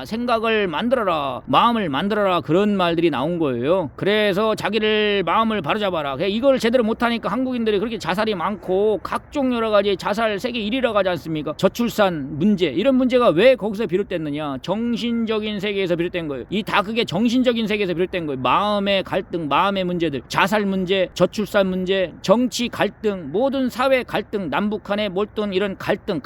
생각을 만들어라, 마음을 만들어라 그런 말들이 나온 거예요. 그래서 자기를 마음을 바로잡아라. 이걸 제대로 못하니까 한국인들이 그렇게 자살이 많고 각종 여러 가지 자살 세계 1위라고 하지 않습니까? 저출산 문제 이런 문제가 왜 거기서 비롯됐느냐? 정신적인 세계에서 비롯된 거예요. 이 다 그게 정신적인 세계에서 비롯된 거예요. 마음의 갈등, 마음의 문제들, 자살 문제, 저출산 문제, 정치 갈등, 모든 사회 갈등, 남북한의 몰든 이런 갈등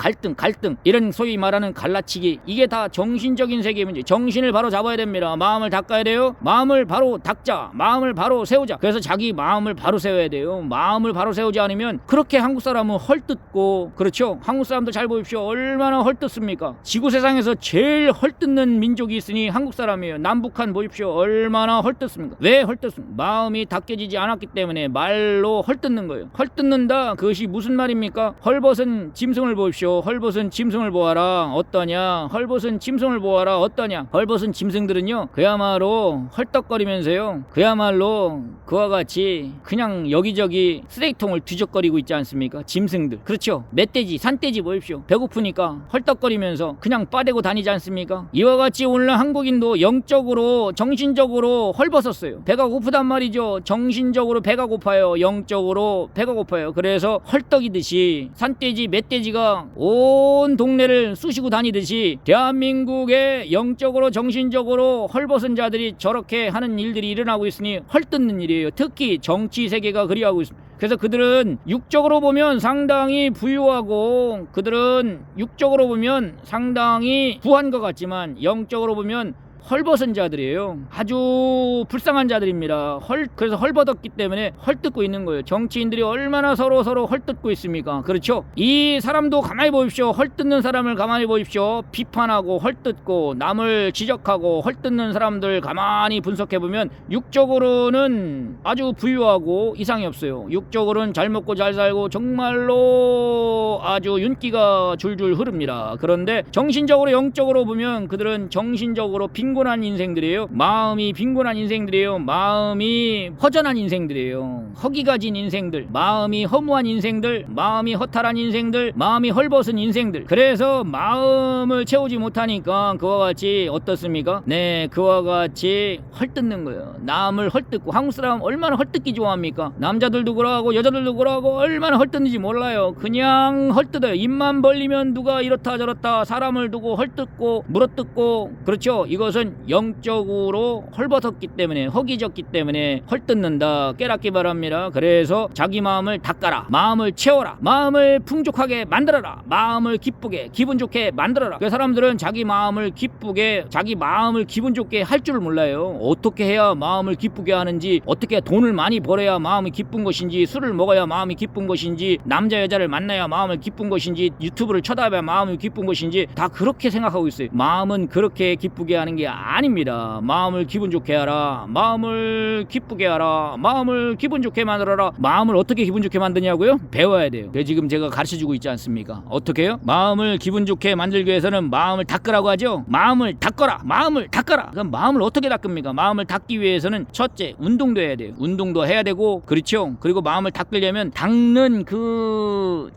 이런 소위 말하는 갈라치기 이게 다 정신적인 세계의 문제. 정신을 바로 잡아야 됩니다. 마음을 닦아야 돼요. 마음을 바로 닦자. 마음을 바로 세우자. 그래서 자기 마음을 바로 세워야 돼요. 마음을 바로 세우지 않으면 그렇게 한국 사람은 헐뜯고 그렇죠. 한국 사람들 잘 보십시오. 얼마나 헐뜯습니까? 지구 세상에서 제일 헐뜯는 민족이 있으니 한국 사람이에요. 남북한 보십시오. 얼마나 헐뜯습니까? 왜 헐뜯습니까? 마음이 닦여지지 않았기 때문에 말로 헐뜯는 거예요. 헐뜯는다. 그것이 무슨 말입니까? 헐벗은 짐승을 보십시오. 헐벗은 짐승을 보아라. 어떠냐? 헐벗은 짐승을 보아라. 어떠냐? 헐벗은 짐승들은요. 그야말로 헐떡거리면서요. 그야말로 그와 같이 그냥 여기저기 쓰레기통을 뒤적거리고 있지 않습니까? 짐승들. 그렇죠. 멧돼지, 산돼지 보십시오. 배고프니까 헐떡거리면서 그냥 빠대고 다니지 않습니까? 이와 같이 오늘 한국인도 영적으로 정신적으로 헐벗었어요. 배가 고프다 고프단 말이죠. 정신적으로 배가 고파요. 영적으로 배가 고파요. 그래서 헐떡이듯이 산돼지 멧돼지가 온 동네를 쑤시고 다니듯이 대한민국의 영적으로 정신적으로 헐벗은 자들이 저렇게 하는 일들이 일어나고 있으니 헐뜯는 일이에요. 특히 정치 세계가 그리하고 있습니다. 그래서 그들은 육적으로 보면 상당히 부유하고 그들은 육적으로 보면 상당히 부한 것 같지만 영적으로 보면 헐벗은 자들이에요. 아주 불쌍한 자들입니다. 그래서 헐벗었기 때문에 헐뜯고 있는 거예요. 정치인들이 얼마나 서로 헐뜯고 있습니까? 그렇죠? 이 사람도 가만히 보십시오. 헐뜯는 사람을 가만히 보십시오. 비판하고 헐뜯고 남을 지적하고 헐뜯는 사람들 가만히 분석해보면 육적으로는 아주 부유하고 이상이 없어요. 육적으로는 잘 먹고 잘 살고 정말로 아주 윤기가 줄줄 흐릅니다. 그런데 정신적으로 영적으로 보면 그들은 정신적으로 빈곤한 인생들이에요. 마음이 빈곤한 인생들이에요. 마음이 허전한 인생들이에요. 허기가 진 인생들, 마음이 허무한 인생들, 마음이 허탈한 인생들, 마음이 헐벗은 인생들. 그래서 마음을 채우지 못하니까 그와 같이 어떻습니까? 네, 그와 같이 헐뜯는 거예요. 남을 헐뜯고. 한국 사람 얼마나 헐뜯기 좋아합니까? 남자들도 그러고 여자들도 그러고 얼마나 헐뜯는지 몰라요. 그냥 헐뜯어요. 입만 벌리면 누가 이렇다 저렇다 사람을 두고 헐뜯고 물어뜯고. 그렇죠? 이것은 영적으로 헐벗었기 때문에 허기졌기 때문에 헐뜯는다. 깨닫기 바랍니다. 그래서 자기 마음을 닦아라. 마음을 채워라. 마음을 풍족하게 만들어라. 마음을 기쁘게 기분 좋게 만들어라. 그 사람들은 자기 마음을 기쁘게 자기 마음을 기분 좋게 할 줄 몰라요. 어떻게 해야 마음을 기쁘게 하는지, 어떻게 돈을 많이 벌어야 마음이 기쁜 것인지, 술을 먹어야 마음이 기쁜 것인지, 남자 여자를 만나야 마음을 기쁜 것인지, 유튜브를 쳐다봐야 마음이 기쁜 것인지 다 그렇게 생각하고 있어요. 마음은 그렇게 기쁘게 하는 게 아닙니다. 마음을 기분 좋게 하라. 마음을 기쁘게 하라. 마음을 기분 좋게 만들어라. 마음을 어떻게 기분 좋게 만드냐고요? 배워야 돼요. 지금 제가 가르쳐주고 있지 않습니까? 어떻게 해요? 마음을 기분 좋게 만들기 위해서는 마음을 닦으라고 하죠. 마음을 닦아라. 마음을 닦아라. 그럼 마음을 어떻게 닦습니까? 마음을 닦기 위해서는 첫째 운동도 해야 돼요. 운동도 해야 되고, 그렇죠? 그리고 마음을 닦으려면 닦는 그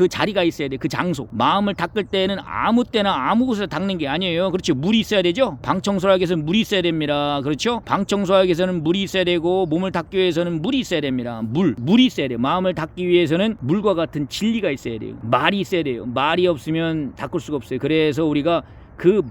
자리가 있어야 돼요. 그 장소. 마음을 닦을 때는 아무 때나 아무 곳에서 닦는 게 아니에요. 그렇죠? 물이 있어야 되죠? 방 청소하기 위해서는 물이 있어야 됩니다. 그렇죠? 방 청소하기 위해서는 물이 있어야 되고, 몸을 닦기 위해서는 물이 있어야 됩니다. 물이 있어야 돼요. 마음을 닦기 위해서는 물과 같은 진리가 있어야 돼요. 말이 있어야 돼요. 말이 없으면 닦을 수가 없어요. 그래서 우리가 그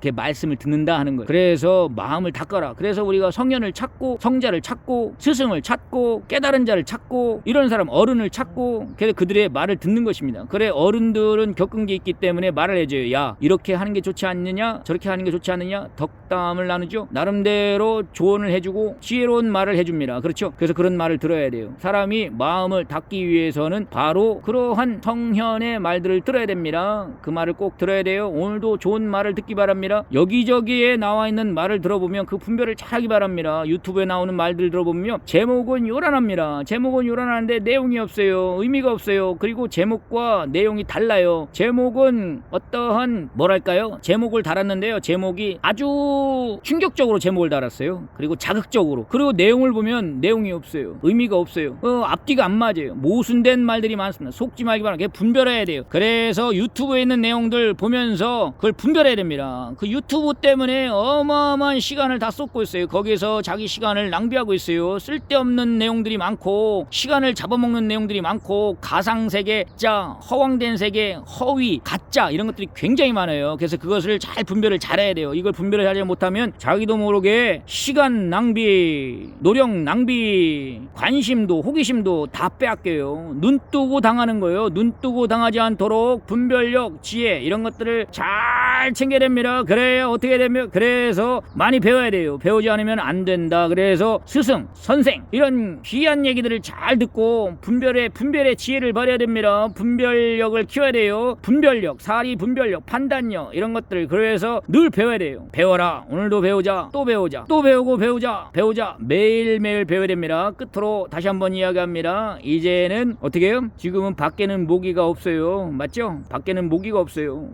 말씀을 듣는다 하는 거예요. 그래서 마음을 닦아라. 그래서 우리가 성현을 찾고, 성자를 찾고, 스승을 찾고, 깨달은 자를 찾고, 이런 사람 어른을 찾고, 그래서 그들의 말을 듣는 것입니다. 그래, 어른들은 겪은 게 있기 때문에 말을 해줘요. 야, 이렇게 하는 게 좋지 않느냐, 저렇게 하는 게 좋지 않느냐, 덕담을 나누죠. 나름대로 조언을 해주고 지혜로운 말을 해줍니다. 그렇죠? 그래서 그런 말을 들어야 돼요. 사람이 마음을 닦기 위해서는 바로 그러한 성현의 말들을 들어야 됩니다. 그 말을 꼭 들어야 돼요. 오늘도 좋은 말을 듣기 바랍니다. 여기저기에 나와 있는 말을 들어보면 그 분별을 잘하기 바랍니다. 유튜브에 나오는 말들 들어보면 제목은 요란합니다. 제목은 요란한데 내용이 없어요. 의미가 없어요. 그리고 제목과 내용이 달라요. 제목은 어떠한 뭐랄까요? 제목을 달았는데요. 제목이 아주 충격적으로 제목을 달았어요. 그리고 자극적으로. 그리고 내용을 보면 내용이 없어요. 의미가 없어요. 앞뒤가 안 맞아요. 모순된 말들이 많습니다. 속지 말기 바랍니다. 분별해야 돼요. 그래서 유튜브에 있는 내용들 보면서 그걸 분별해야 됩니다. 그 유튜브 때문에 어마어마한 시간을 다 쏟고 있어요. 거기에서 자기 시간을 낭비하고 있어요. 쓸데없는 내용들이 많고, 시간을 잡아먹는 내용들이 많고, 가상세계, 짜, 허황된 세계, 허위, 가짜, 이런 것들이 굉장히 많아요. 그래서 그것을 잘 분별을 잘해야 돼요. 이걸 분별을 하지 못하면 자기도 모르게 시간 낭비, 노력 낭비, 관심도 호기심도 다 빼앗겨요. 눈 뜨고 당하는 거예요. 눈 뜨고 당하지 않도록 분별력, 지혜, 이런 것들을 잘 챙겨야 됩니다. 그래야 어떻게 되면, 그래서 많이 배워야 돼요. 배우지 않으면 안 된다. 그래서 스승, 선생, 이런 귀한 얘기들을 잘 듣고 분별의 지혜를 발휘해야 됩니다. 분별력을 키워야 돼요. 분별력, 사리 분별력, 판단력, 이런 것들. 그래서 늘 배워야 돼요. 배워라. 오늘도 배우자. 또 배우자. 또 배우고 배우자. 매일매일 배워야 됩니다. 끝으로 다시 한번 이야기합니다. 이제는 어떻게 해요? 지금은 밖에는 모기가 없어요. 맞죠? 밖에는 모기가 없어요.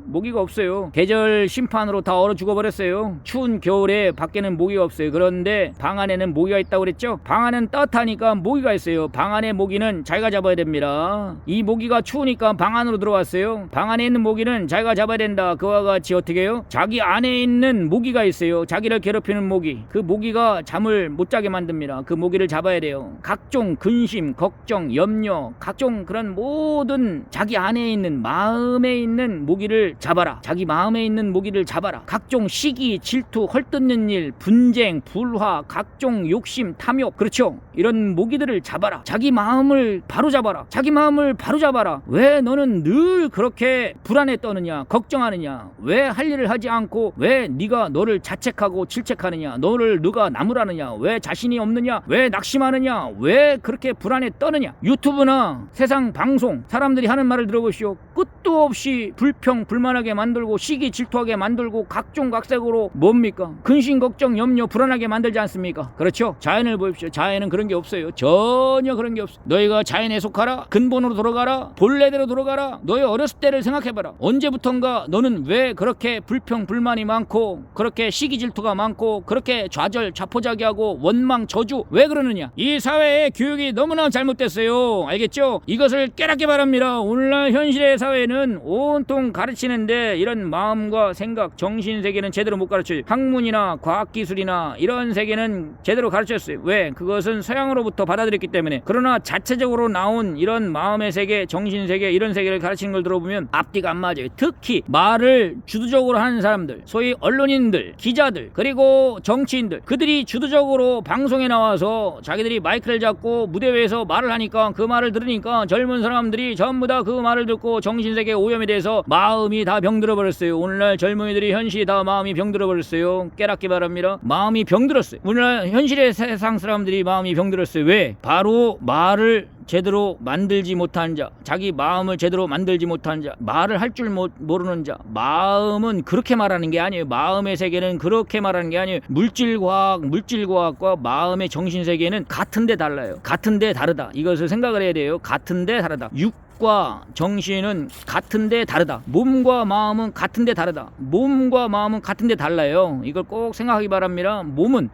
없어요. 계절 심판으로 다 얼어 죽어버렸어요. 추운 겨울에 밖에는 모기가 없어요. 그런데 방 안에는 모기가 있다고 그랬죠. 방 안은 따뜻하니까 모기가 있어요. 방 안의 모기는 자기가 잡아야 됩니다. 이 모기가 추우니까 방 안으로 들어왔어요. 방 안에 있는 모기는 자기가 잡아야 된다. 그와 같이 어떻게 해요? 자기 안에 있는 모기가 있어요. 자기를 괴롭히는 모기. 그 모기가 잠을 못 자게 만듭니다. 그 모기를 잡아야 돼요. 각종 근심, 걱정, 염려, 각종 그런 모든 자기 안에 있는 마음에 있는 모기를 잡아라. 자기 마음에 있는 모기를 잡아라. 각종 시기, 질투, 헐뜯는 일, 분쟁, 불화, 각종 욕심, 탐욕, 그렇죠? 이런 모기들을 잡아라. 자기 마음을 바로잡아라. 자기 마음을 바로잡아라. 왜 너는 늘 그렇게 불안에 떠느냐, 걱정하느냐, 왜 할 일을 하지 않고 왜 네가 너를 자책하고 질책하느냐, 너를 누가 나무라느냐, 왜 자신이 없느냐, 왜 낙심하느냐, 왜 그렇게 불안에 떠느냐. 유튜브나 세상 방송 사람들이 하는 말을 들어보시오. 끝도 없이 불평 불만하게 만들고 시기 질투하게 만들고 각종 각색으로 뭡니까? 근심 걱정 염려 불안하게 만들지 않습니까? 그렇죠? 자연을 보십시오. 자연은 그런 게 없어요. 전혀 그런 게 없어. 너희가 자연에 속하라. 근본으로 돌아가라. 본래대로 돌아가라. 너의 어렸을 때를 생각해봐라. 언제부턴가 너는 왜 그렇게 불평 불만이 많고 그렇게 시기 질투가 많고 그렇게 좌절 자포자기하고 원망 저주 왜 그러느냐? 이 사회의 교육이 너무나 잘못됐어요. 알겠죠? 이것을 깨닫기 바랍니다. 오늘날 현실의 사회는 온통 가르치는데 이런 마음과 생각, 정신세계는 제대로 못 가르쳐요. 학문이나 과학기술이나 이런 세계는 제대로 가르쳤어요. 왜? 그것은 서양으로부터 받아들였기 때문에. 그러나 자체적으로 나온 이런 마음의 세계, 정신세계 이런 세계를 가르치는 걸 들어보면 앞뒤가 안 맞아요. 특히 말을 주도적으로 하는 사람들, 소위 언론인들, 기자들, 그리고 정치인들, 그들이 주도적으로 방송에 나와서 자기들이 마이크를 잡고 무대 위에서 말을 하니까 그 말을 들으니까 젊은 사람들이 전부 다 그 말을 듣고 정신세계 오염이 돼서 마음이 다 병들어 버렸어요. 오늘날 젊은이들이 현실이 다 마음이 병들어 버렸어요. 깨닫기 바랍니다. 마음이 병들었어요. 오늘날 현실의 세상 사람들이 마음이 병들었어요. 왜? 바로 말을 제대로 만들지 못한 자, 자기 마음을 제대로 만들지 못한 자, 말을 할 줄 모르는 자. 마음은 그렇게 말하는 게 아니에요. 마음의 세계는 그렇게 말하는 게 아니에요. 물질과학과 마음의 정신세계는 같은데 달라요. 같은데 다르다. 이것을 생각을 해야 돼요. 같은데 다르다. 과 정신은 같은데 다르다. 몸과 마음은 같은데 다르다. 몸과 마음은 같은데 달라요. 이걸 꼭 생각하기 바랍니다.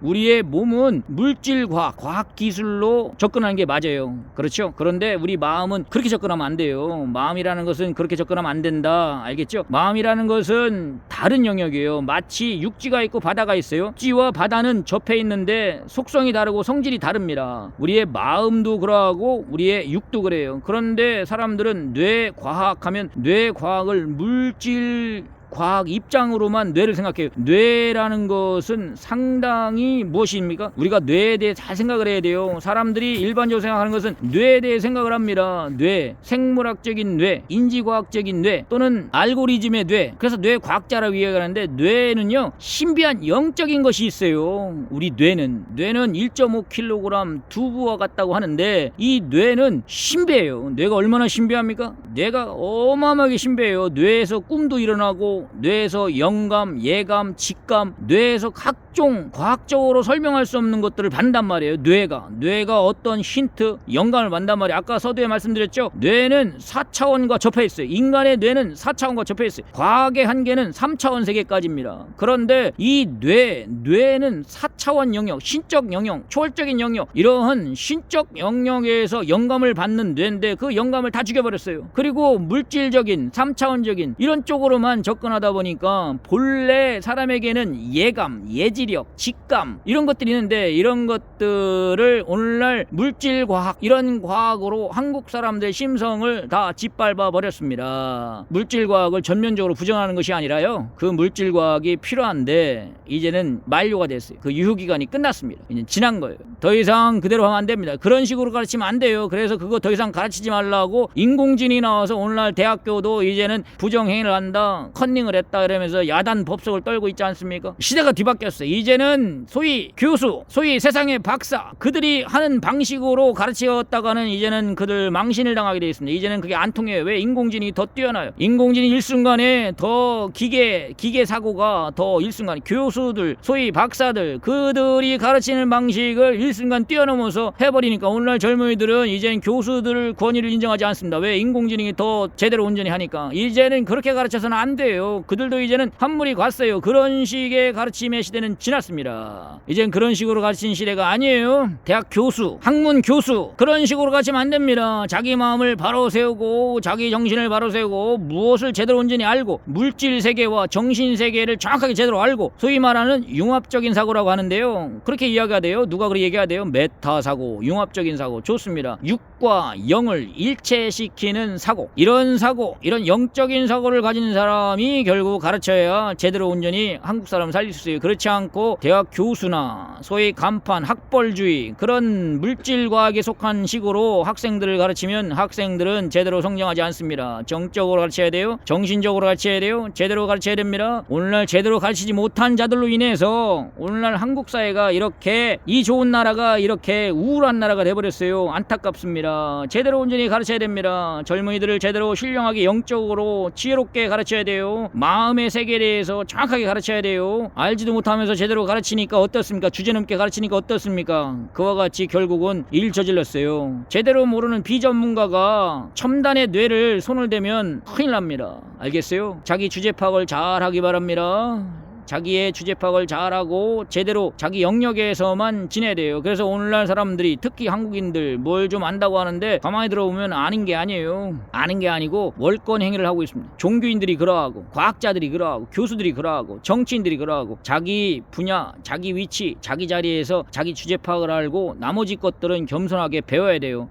우리의 몸은 물질과학, 과학기술로 접근하는 게 맞아요. 그렇죠? 그런데 우리 마음은 그렇게 접근하면 안 돼요. 마음이라는 것은 그렇게 접근하면 안 된다. 알겠죠? 마음이라는 것은 다른 영역이에요. 마치 육지가 있고 바다가 있어요. 육지와 바다는 접해 있는데 속성이 다르고 성질이 다릅니다. 우리의 마음도 그러하고 우리의 육도 그래요. 그런데 사람들은 뇌과학 하면 뇌과학을 물질 과학 입장으로만 뇌를 생각해요. 뇌라는 것은 상당히 무엇입니까? 우리가 뇌에 대해 잘 생각을 해야 돼요. 사람들이 일반적으로 생각하는 것은 뇌에 대해 생각을 합니다. 뇌, 생물학적인 뇌, 인지과학적인 뇌 또는 알고리즘의 뇌. 그래서 뇌과학자라고 이야기하는데 뇌는요 신비한 영적인 것이 있어요. 우리 뇌는 1.5kg 두부와 같다고 하는데 이 뇌는 신비해요. 뇌가 얼마나 신비합니까? 뇌가 어마어마하게 신비해요. 뇌에서 꿈도 일어나고 뇌에서 영감, 예감, 직감, 뇌에서 각종 과학적으로 설명할 수 없는 것들을 받는단 말이에요. 뇌가 어떤 힌트, 영감을 받는단 말이에요. 아까 서두에 말씀드렸죠. 뇌는 4차원과 접해 있어요. 인간의 뇌는 4차원과 접해 있어요. 과학의 한계는 3차원 세계까지입니다. 그런데 이 뇌는 4차원 영역, 신적 영역, 초월적인 영역, 이러한 신적 영역에서 영감을 받는 뇌인데 그 영감을 다 죽여버렸어요. 그리고 물질적인 3차원적인 이런 쪽으로만 접근하다 보니까 본래 사람에게는 예감, 예지력, 직감 이런 것들이 있는데 이런 것들을 오늘날 물질과학 이런 과학으로 한국 사람들의 심성을 다 짓밟아 버렸습니다. 물질과학을 전면적으로 부정하는 것이 아니라요. 그 물질과학이 필요한데 이제는 만료가 됐어요. 그 유효기간이 끝났습니다. 이제 지난 거예요. 더 이상 그대로 하면 안 됩니다. 그런 식으로 가르치면 안 돼요. 그래서 그거 더 이상 가르치지 말라고 인공지능이 나와서 오늘날 대학교도 이제는 부정행위를 한다, 컨닝을 했다 이러면서 야단 법석을 떨고 있지 않습니까? 시대가 뒤바뀌었어요. 이제는 소위 교수, 소위 세상의 박사 그들이 하는 방식으로 가르치었다가는 이제는 그들 망신을 당하게 되어 있습니다. 이제는 그게 안 통해요. 왜? 인공지능이 더 뛰어나요. 인공지능이 일순간에 더 기계 사고가 더 일순간에 교수들, 소위 박사들 그들이 가르치는 방식을 일순간 뛰어넘어서 해버리니까 오늘날 젊은이들은 이제는 교수들 권위를 인정하지 않습니다. 왜? 인공지능이 더 제대로 온전히 하니까. 이제는 그렇게 가르쳐서는 안 돼요. 돼요. 그들도 이제는 한물이 갔어요. 그런 식의 가르침의 시대는 지났습니다. 이젠 그런 식으로 가르치는 시대가 아니에요. 대학 교수, 학문 교수 그런 식으로 가르치면 안 됩니다. 자기 마음을 바로 세우고 자기 정신을 바로 세우고 무엇을 제대로 온전히 알고 물질 세계와 정신 세계를 정확하게 제대로 알고 소위 말하는 융합적인 사고라고 하는데요. 그렇게 이야기가 돼요. 누가 그렇게 얘기가 돼요? 메타 사고, 융합적인 사고. 좋습니다. 육과 영을 일체시키는 사고, 이런 사고, 이런 영적인 사고를 가진 사람이 결국 가르쳐야 제대로 온전히 한국 사람을 살릴 수 있어요. 그렇지 않고 대학 교수나 소위 간판 학벌주의 그런 물질과학에 속한 식으로 학생들을 가르치면 학생들은 제대로 성장하지 않습니다. 정적으로 가르쳐야 돼요. 정신적으로 가르쳐야 돼요. 제대로 가르쳐야 됩니다. 오늘날 제대로 가르치지 못한 자들로 인해서 오늘날 한국 사회가 이렇게 이 좋은 나라가 이렇게 우울한 나라가 돼버렸어요. 안타깝습니다. 제대로 온전히 가르쳐야 됩니다. 젊은이들을 제대로 신령하게 영적으로 지혜롭게 가르쳐야 돼요. 마음의 세계에 대해서 정확하게 가르쳐야 돼요. 알지도 못하면서 제대로 가르치니까 어떻습니까? 주제넘게 가르치니까 어떻습니까? 그와 같이 결국은 일 저질렀어요. 제대로 모르는 비전문가가 첨단의 뇌를 손을 대면 큰일 납니다. 알겠어요? 자기 주제 파악을 잘 하기 바랍니다. 자기의 주제 파악을 잘하고 제대로 자기 영역에서만 지내야 돼요. 그래서 오늘날 사람들이 특히 한국인들 뭘 좀 안다고 하는데 가만히 들어보면 아는 게 아니에요. 아는 게 아니고 월권 행위를 하고 있습니다. 종교인들이 그러하고 과학자들이 그러하고 교수들이 그러하고 정치인들이 그러하고 자기 분야, 자기 위치, 자기 자리에서 자기 주제 파악을 알고 나머지 것들은 겸손하게 배워야 돼요.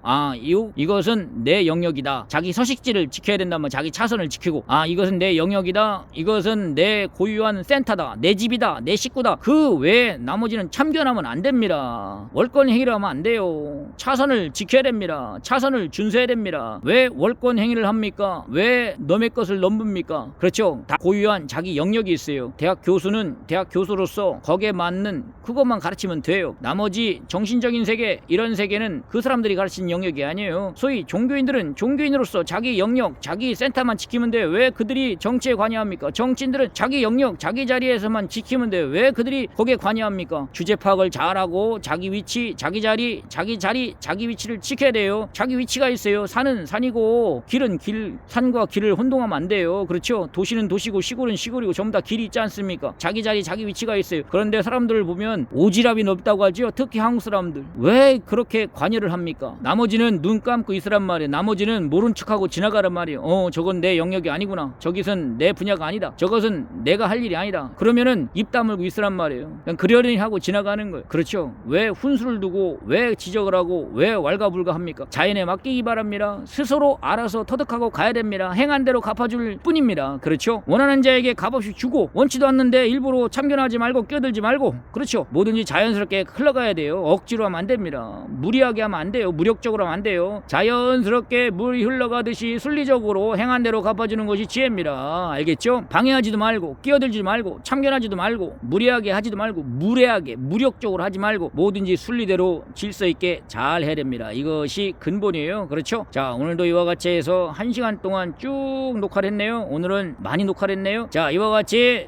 이것은 내 영역이다. 자기 서식지를 지켜야 된다면 자기 차선을 지키고 이것은 내 영역이다. 이것은 내 고유한 센터다. 내 집이다, 내 식구다. 그 외에 나머지는 참견하면 안 됩니다. 월권 행위를 하면 안 돼요. 차선을 지켜야 됩니다. 차선을 준수해야 됩니다. 왜 월권 행위를 합니까? 왜 남의 것을 넘깁니까? 그렇죠. 다 고유한 자기 영역이 있어요. 대학 교수는 대학 교수로서 거기에 맞는 그것만 가르치면 돼요. 나머지 정신적인 세계, 이런 세계는 그 사람들이 가르치는 영역이 아니에요. 소위 종교인들은 종교인으로서 자기 영역, 자기 센터만 지키면 돼요. 왜 그들이 정치에 관여합니까? 정치인들은 자기 영역, 자기 자리에 에서만 지키면 돼요. 왜 그들이 거기에 관여합니까? 주제 파악을 잘하고 자기 위치, 자기 자리, 자기 위치를 지켜야 돼요. 자기 위치가 있어요. 산은 산이고 길은 길, 산과 길을 혼동하면 안 돼요. 그렇죠? 도시는 도시고 시골은 시골이고 전부 다 길이 있지 않습니까? 자기 자리, 자기 위치가 있어요. 그런데 사람들을 보면 오지랖이 넓다고 하죠. 특히 한국 사람들. 왜 그렇게 관여를 합니까? 나머지는 눈 감고 있으란 말이에요. 나머지는 모른 척하고 지나가란 말이에요. 저건 내 영역이 아니구나. 저기선 내 분야가 아니다. 저것은 내가 할 일이 아니다. 그러면은 입 다물고 있으란 말이에요. 그냥 그러려니 하고 지나가는 거예요. 그렇죠? 왜 훈수를 두고 왜 지적을 하고 왜 왈가불가합니까? 자연에 맡기기 바랍니다. 스스로 알아서 터득하고 가야 됩니다. 행한 대로 갚아줄 뿐입니다. 그렇죠? 원하는 자에게 값없이 주고 원치도 않는데 일부러 참견하지 말고 끼어들지 말고 그렇죠? 뭐든지 자연스럽게 흘러가야 돼요. 억지로 하면 안 됩니다. 무리하게 하면 안 돼요. 무력적으로 하면 안 돼요. 자연스럽게 물이 흘러가듯이 순리적으로 행한 대로 갚아주는 것이 지혜입니다. 알겠죠? 방해하지도 말고 끼어들지 말고 참견하지도 말고 무리하게 하지도 말고 무례하게 무력적으로 하지 말고 뭐든지 순리대로 질서 있게 잘 해야 됩니다. 이것이 근본이에요. 그렇죠? 자, 오늘도 이와 같이 해서 1시간 동안 쭉 녹화를 했네요. 오늘은 많이 녹화를 했네요. 자, 이와 같이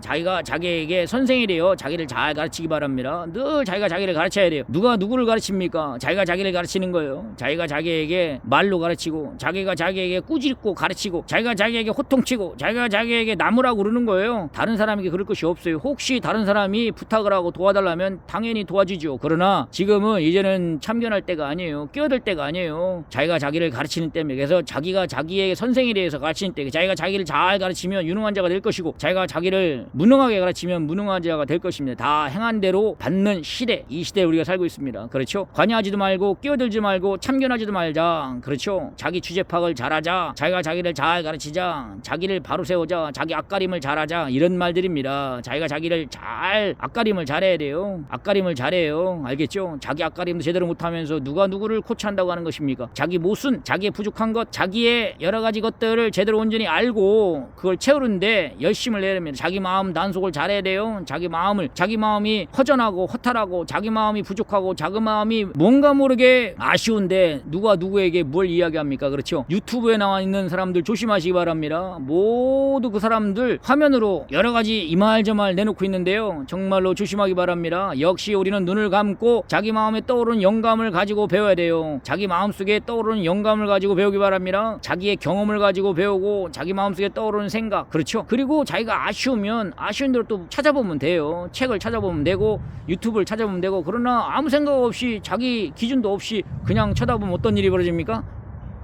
자기가 자기에게 선생이래요. 자기를 잘 가르치기 바랍니다. 늘 자기가 자기를 가르쳐야 돼요. 누가 누구를 가르칩니까? 자기가 자기를 가르치는 거예요. 자기가 자기에게 말로 가르치고 자기가 자기에게 꾸짖고 가르치고 자기가 자기에게 호통치고 자기가 자기에게 나무라고 그러는 거예요. 다른 사람에게 그럴 것이 없어요. 혹시 다른 사람이 부탁을 하고 도와달라면 당연히 도와주죠. 그러나 지금은 이제는 참견할 때가 아니에요. 끼어들 때가 아니에요. 자기가 자기를 가르치는 때문에. 그래서 자기가 자기의 선생에 대해서 가르치는 때 자기가 자기를 잘 가르치면 유능한 자가 될 것이고 자기가 자기를 무능하게 가르치면 무능한 자가 될 것입니다. 다 행한 대로 받는 시대. 이 시대에 우리가 살고 있습니다. 그렇죠? 관여하지도 말고 끼어들지 말고 참견하지도 말자. 그렇죠? 자기 주제 파악을 잘하자. 자기가 자기를 잘 가르치자. 자기를 바로 세우자. 자기 앞가림을 잘하자. 이런 말들입니다. 자기가 자기를 잘 앞가림을 잘해야 돼요. 앞가림을 잘해요. 알겠죠? 자기 앞가림도 제대로 못하면서 누가 누구를 코치한다고 하는 것입니까? 자기 모순, 자기의 부족한 것, 자기의 여러 가지 것들을 제대로 온전히 알고 그걸 채우는데 열심을 내야 됩니다. 자기 마음 단속을 잘해야 돼요. 자기 마음이 허전하고 허탈하고 자기 마음이 부족하고 자기 마음이 뭔가 모르게 아쉬운데 누가 누구에게 뭘 이야기합니까? 그렇죠? 유튜브에 나와 있는 사람들 조심하시기 바랍니다. 모두 그 사람들 화면으로 여러 가지 이 말 저 말 내놓고 있는데요. 정말로 조심하기 바랍니다. 역시 우리는 눈을 감고 자기 마음에 떠오르는 영감을 가지고 배워야 돼요. 자기 마음속에 떠오르는 영감을 가지고 배우기 바랍니다. 자기의 경험을 가지고 배우고 자기 마음속에 떠오르는 생각, 그렇죠? 그리고 자기가 아쉬우면 아쉬운 대로 또 찾아보면 돼요. 책을 찾아보면 되고 유튜브를 찾아보면 되고. 그러나 아무 생각 없이 자기 기준도 없이 그냥 쳐다보면 어떤 일이 벌어집니까?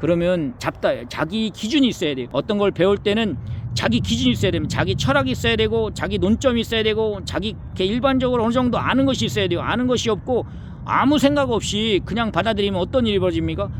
그러면 잡다예요. 자기 기준이 있어야 돼요. 어떤 걸 배울 때는 자기 기준이 있어야 됩니다. 자기 철학이 있어야 되고 자기 논점이 있어야 되고 자기 일반적으로 어느 정도 아는 것이 있어야 돼요. 아는 것이 없고 아무 생각 없이 그냥 받아들이면 어떤 일이 벌어집니까?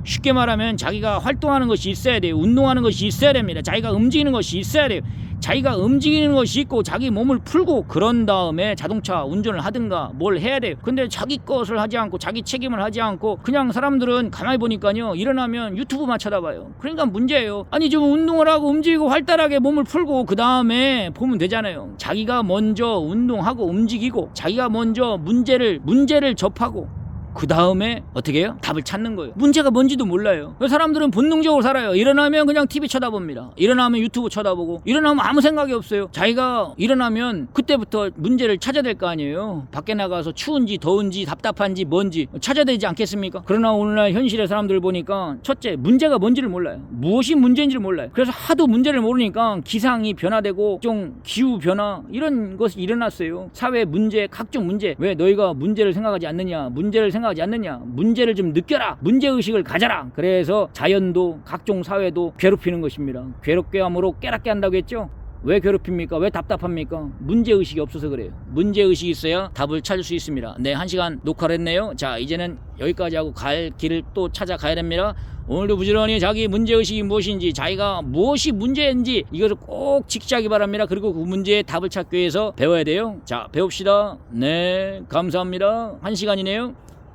쉽게 말하면 자기가 활동하는 것이 있어야 돼요. 운동하는 것이 있어야 됩니다. 자기가 움직이는 것이 있어야 돼요. 자기가 움직이는 것이 있고 자기 몸을 풀고 그런 다음에 자동차 운전을 하든가 뭘 해야 돼요. 근데 자기 것을 하지 않고 자기 책임을 하지 않고 그냥 사람들은 가만히 보니까요, 일어나면 유튜브만 쳐다봐요. 그러니까 문제예요. 아니 좀 운동을 하고 움직이고 활달하게 몸을 풀고 그 다음에 보면 되잖아요. 자기가 먼저 운동하고 움직이고 자기가 먼저 문제를 접하고 그 다음에 어떻게 해요? 답을 찾는 거예요. 문제가 뭔지도 몰라요. 사람들은 본능적으로 살아요. 일어나면 그냥 TV 쳐다봅니다. 일어나면 유튜브 쳐다보고 일어나면 아무 생각이 없어요. 자기가 일어나면 그때부터 문제를 찾아야 될 거 아니에요. 밖에 나가서 추운지 더운지 답답한지 뭔지 찾아야 되지 않겠습니까? 그러나 오늘날 현실의 사람들 보니까 첫째, 문제가 뭔지를 몰라요. 무엇이 문제인지를 몰라요. 그래서 하도 문제를 모르니까 기상이 변화되고 좀 기후 변화 이런 것이 일어났어요. 사회 문제, 각종 문제. 왜 너희가 문제를 생각하지 않느냐? 문제를 생각하지 않느냐? 문제를 좀 느껴라. 문제의식을 가져라. 그래서 자연도 각종 사회도 괴롭히는 것입니다. 괴롭게 함으로 깨닫게 한다고 했죠. 왜 괴롭힙니까? 왜 답답합니까? 문제의식이 없어서 그래요. 문제의식이 있어야 답을 찾을 수 있습니다. 네, 1시간 녹화를 했네요. 자, 이제는 여기까지 하고 갈 길을 또 찾아가야 됩니다. 오늘도 부지런히 자기 문제의식이 무엇인지, 자기가 무엇이 문제인지 이것을 꼭 직시하기 바랍니다. 그리고 그 문제의 답을 찾기 위해서 배워야 돼요. 자, 배웁시다. 네, 감사합니다. 1시간이네요.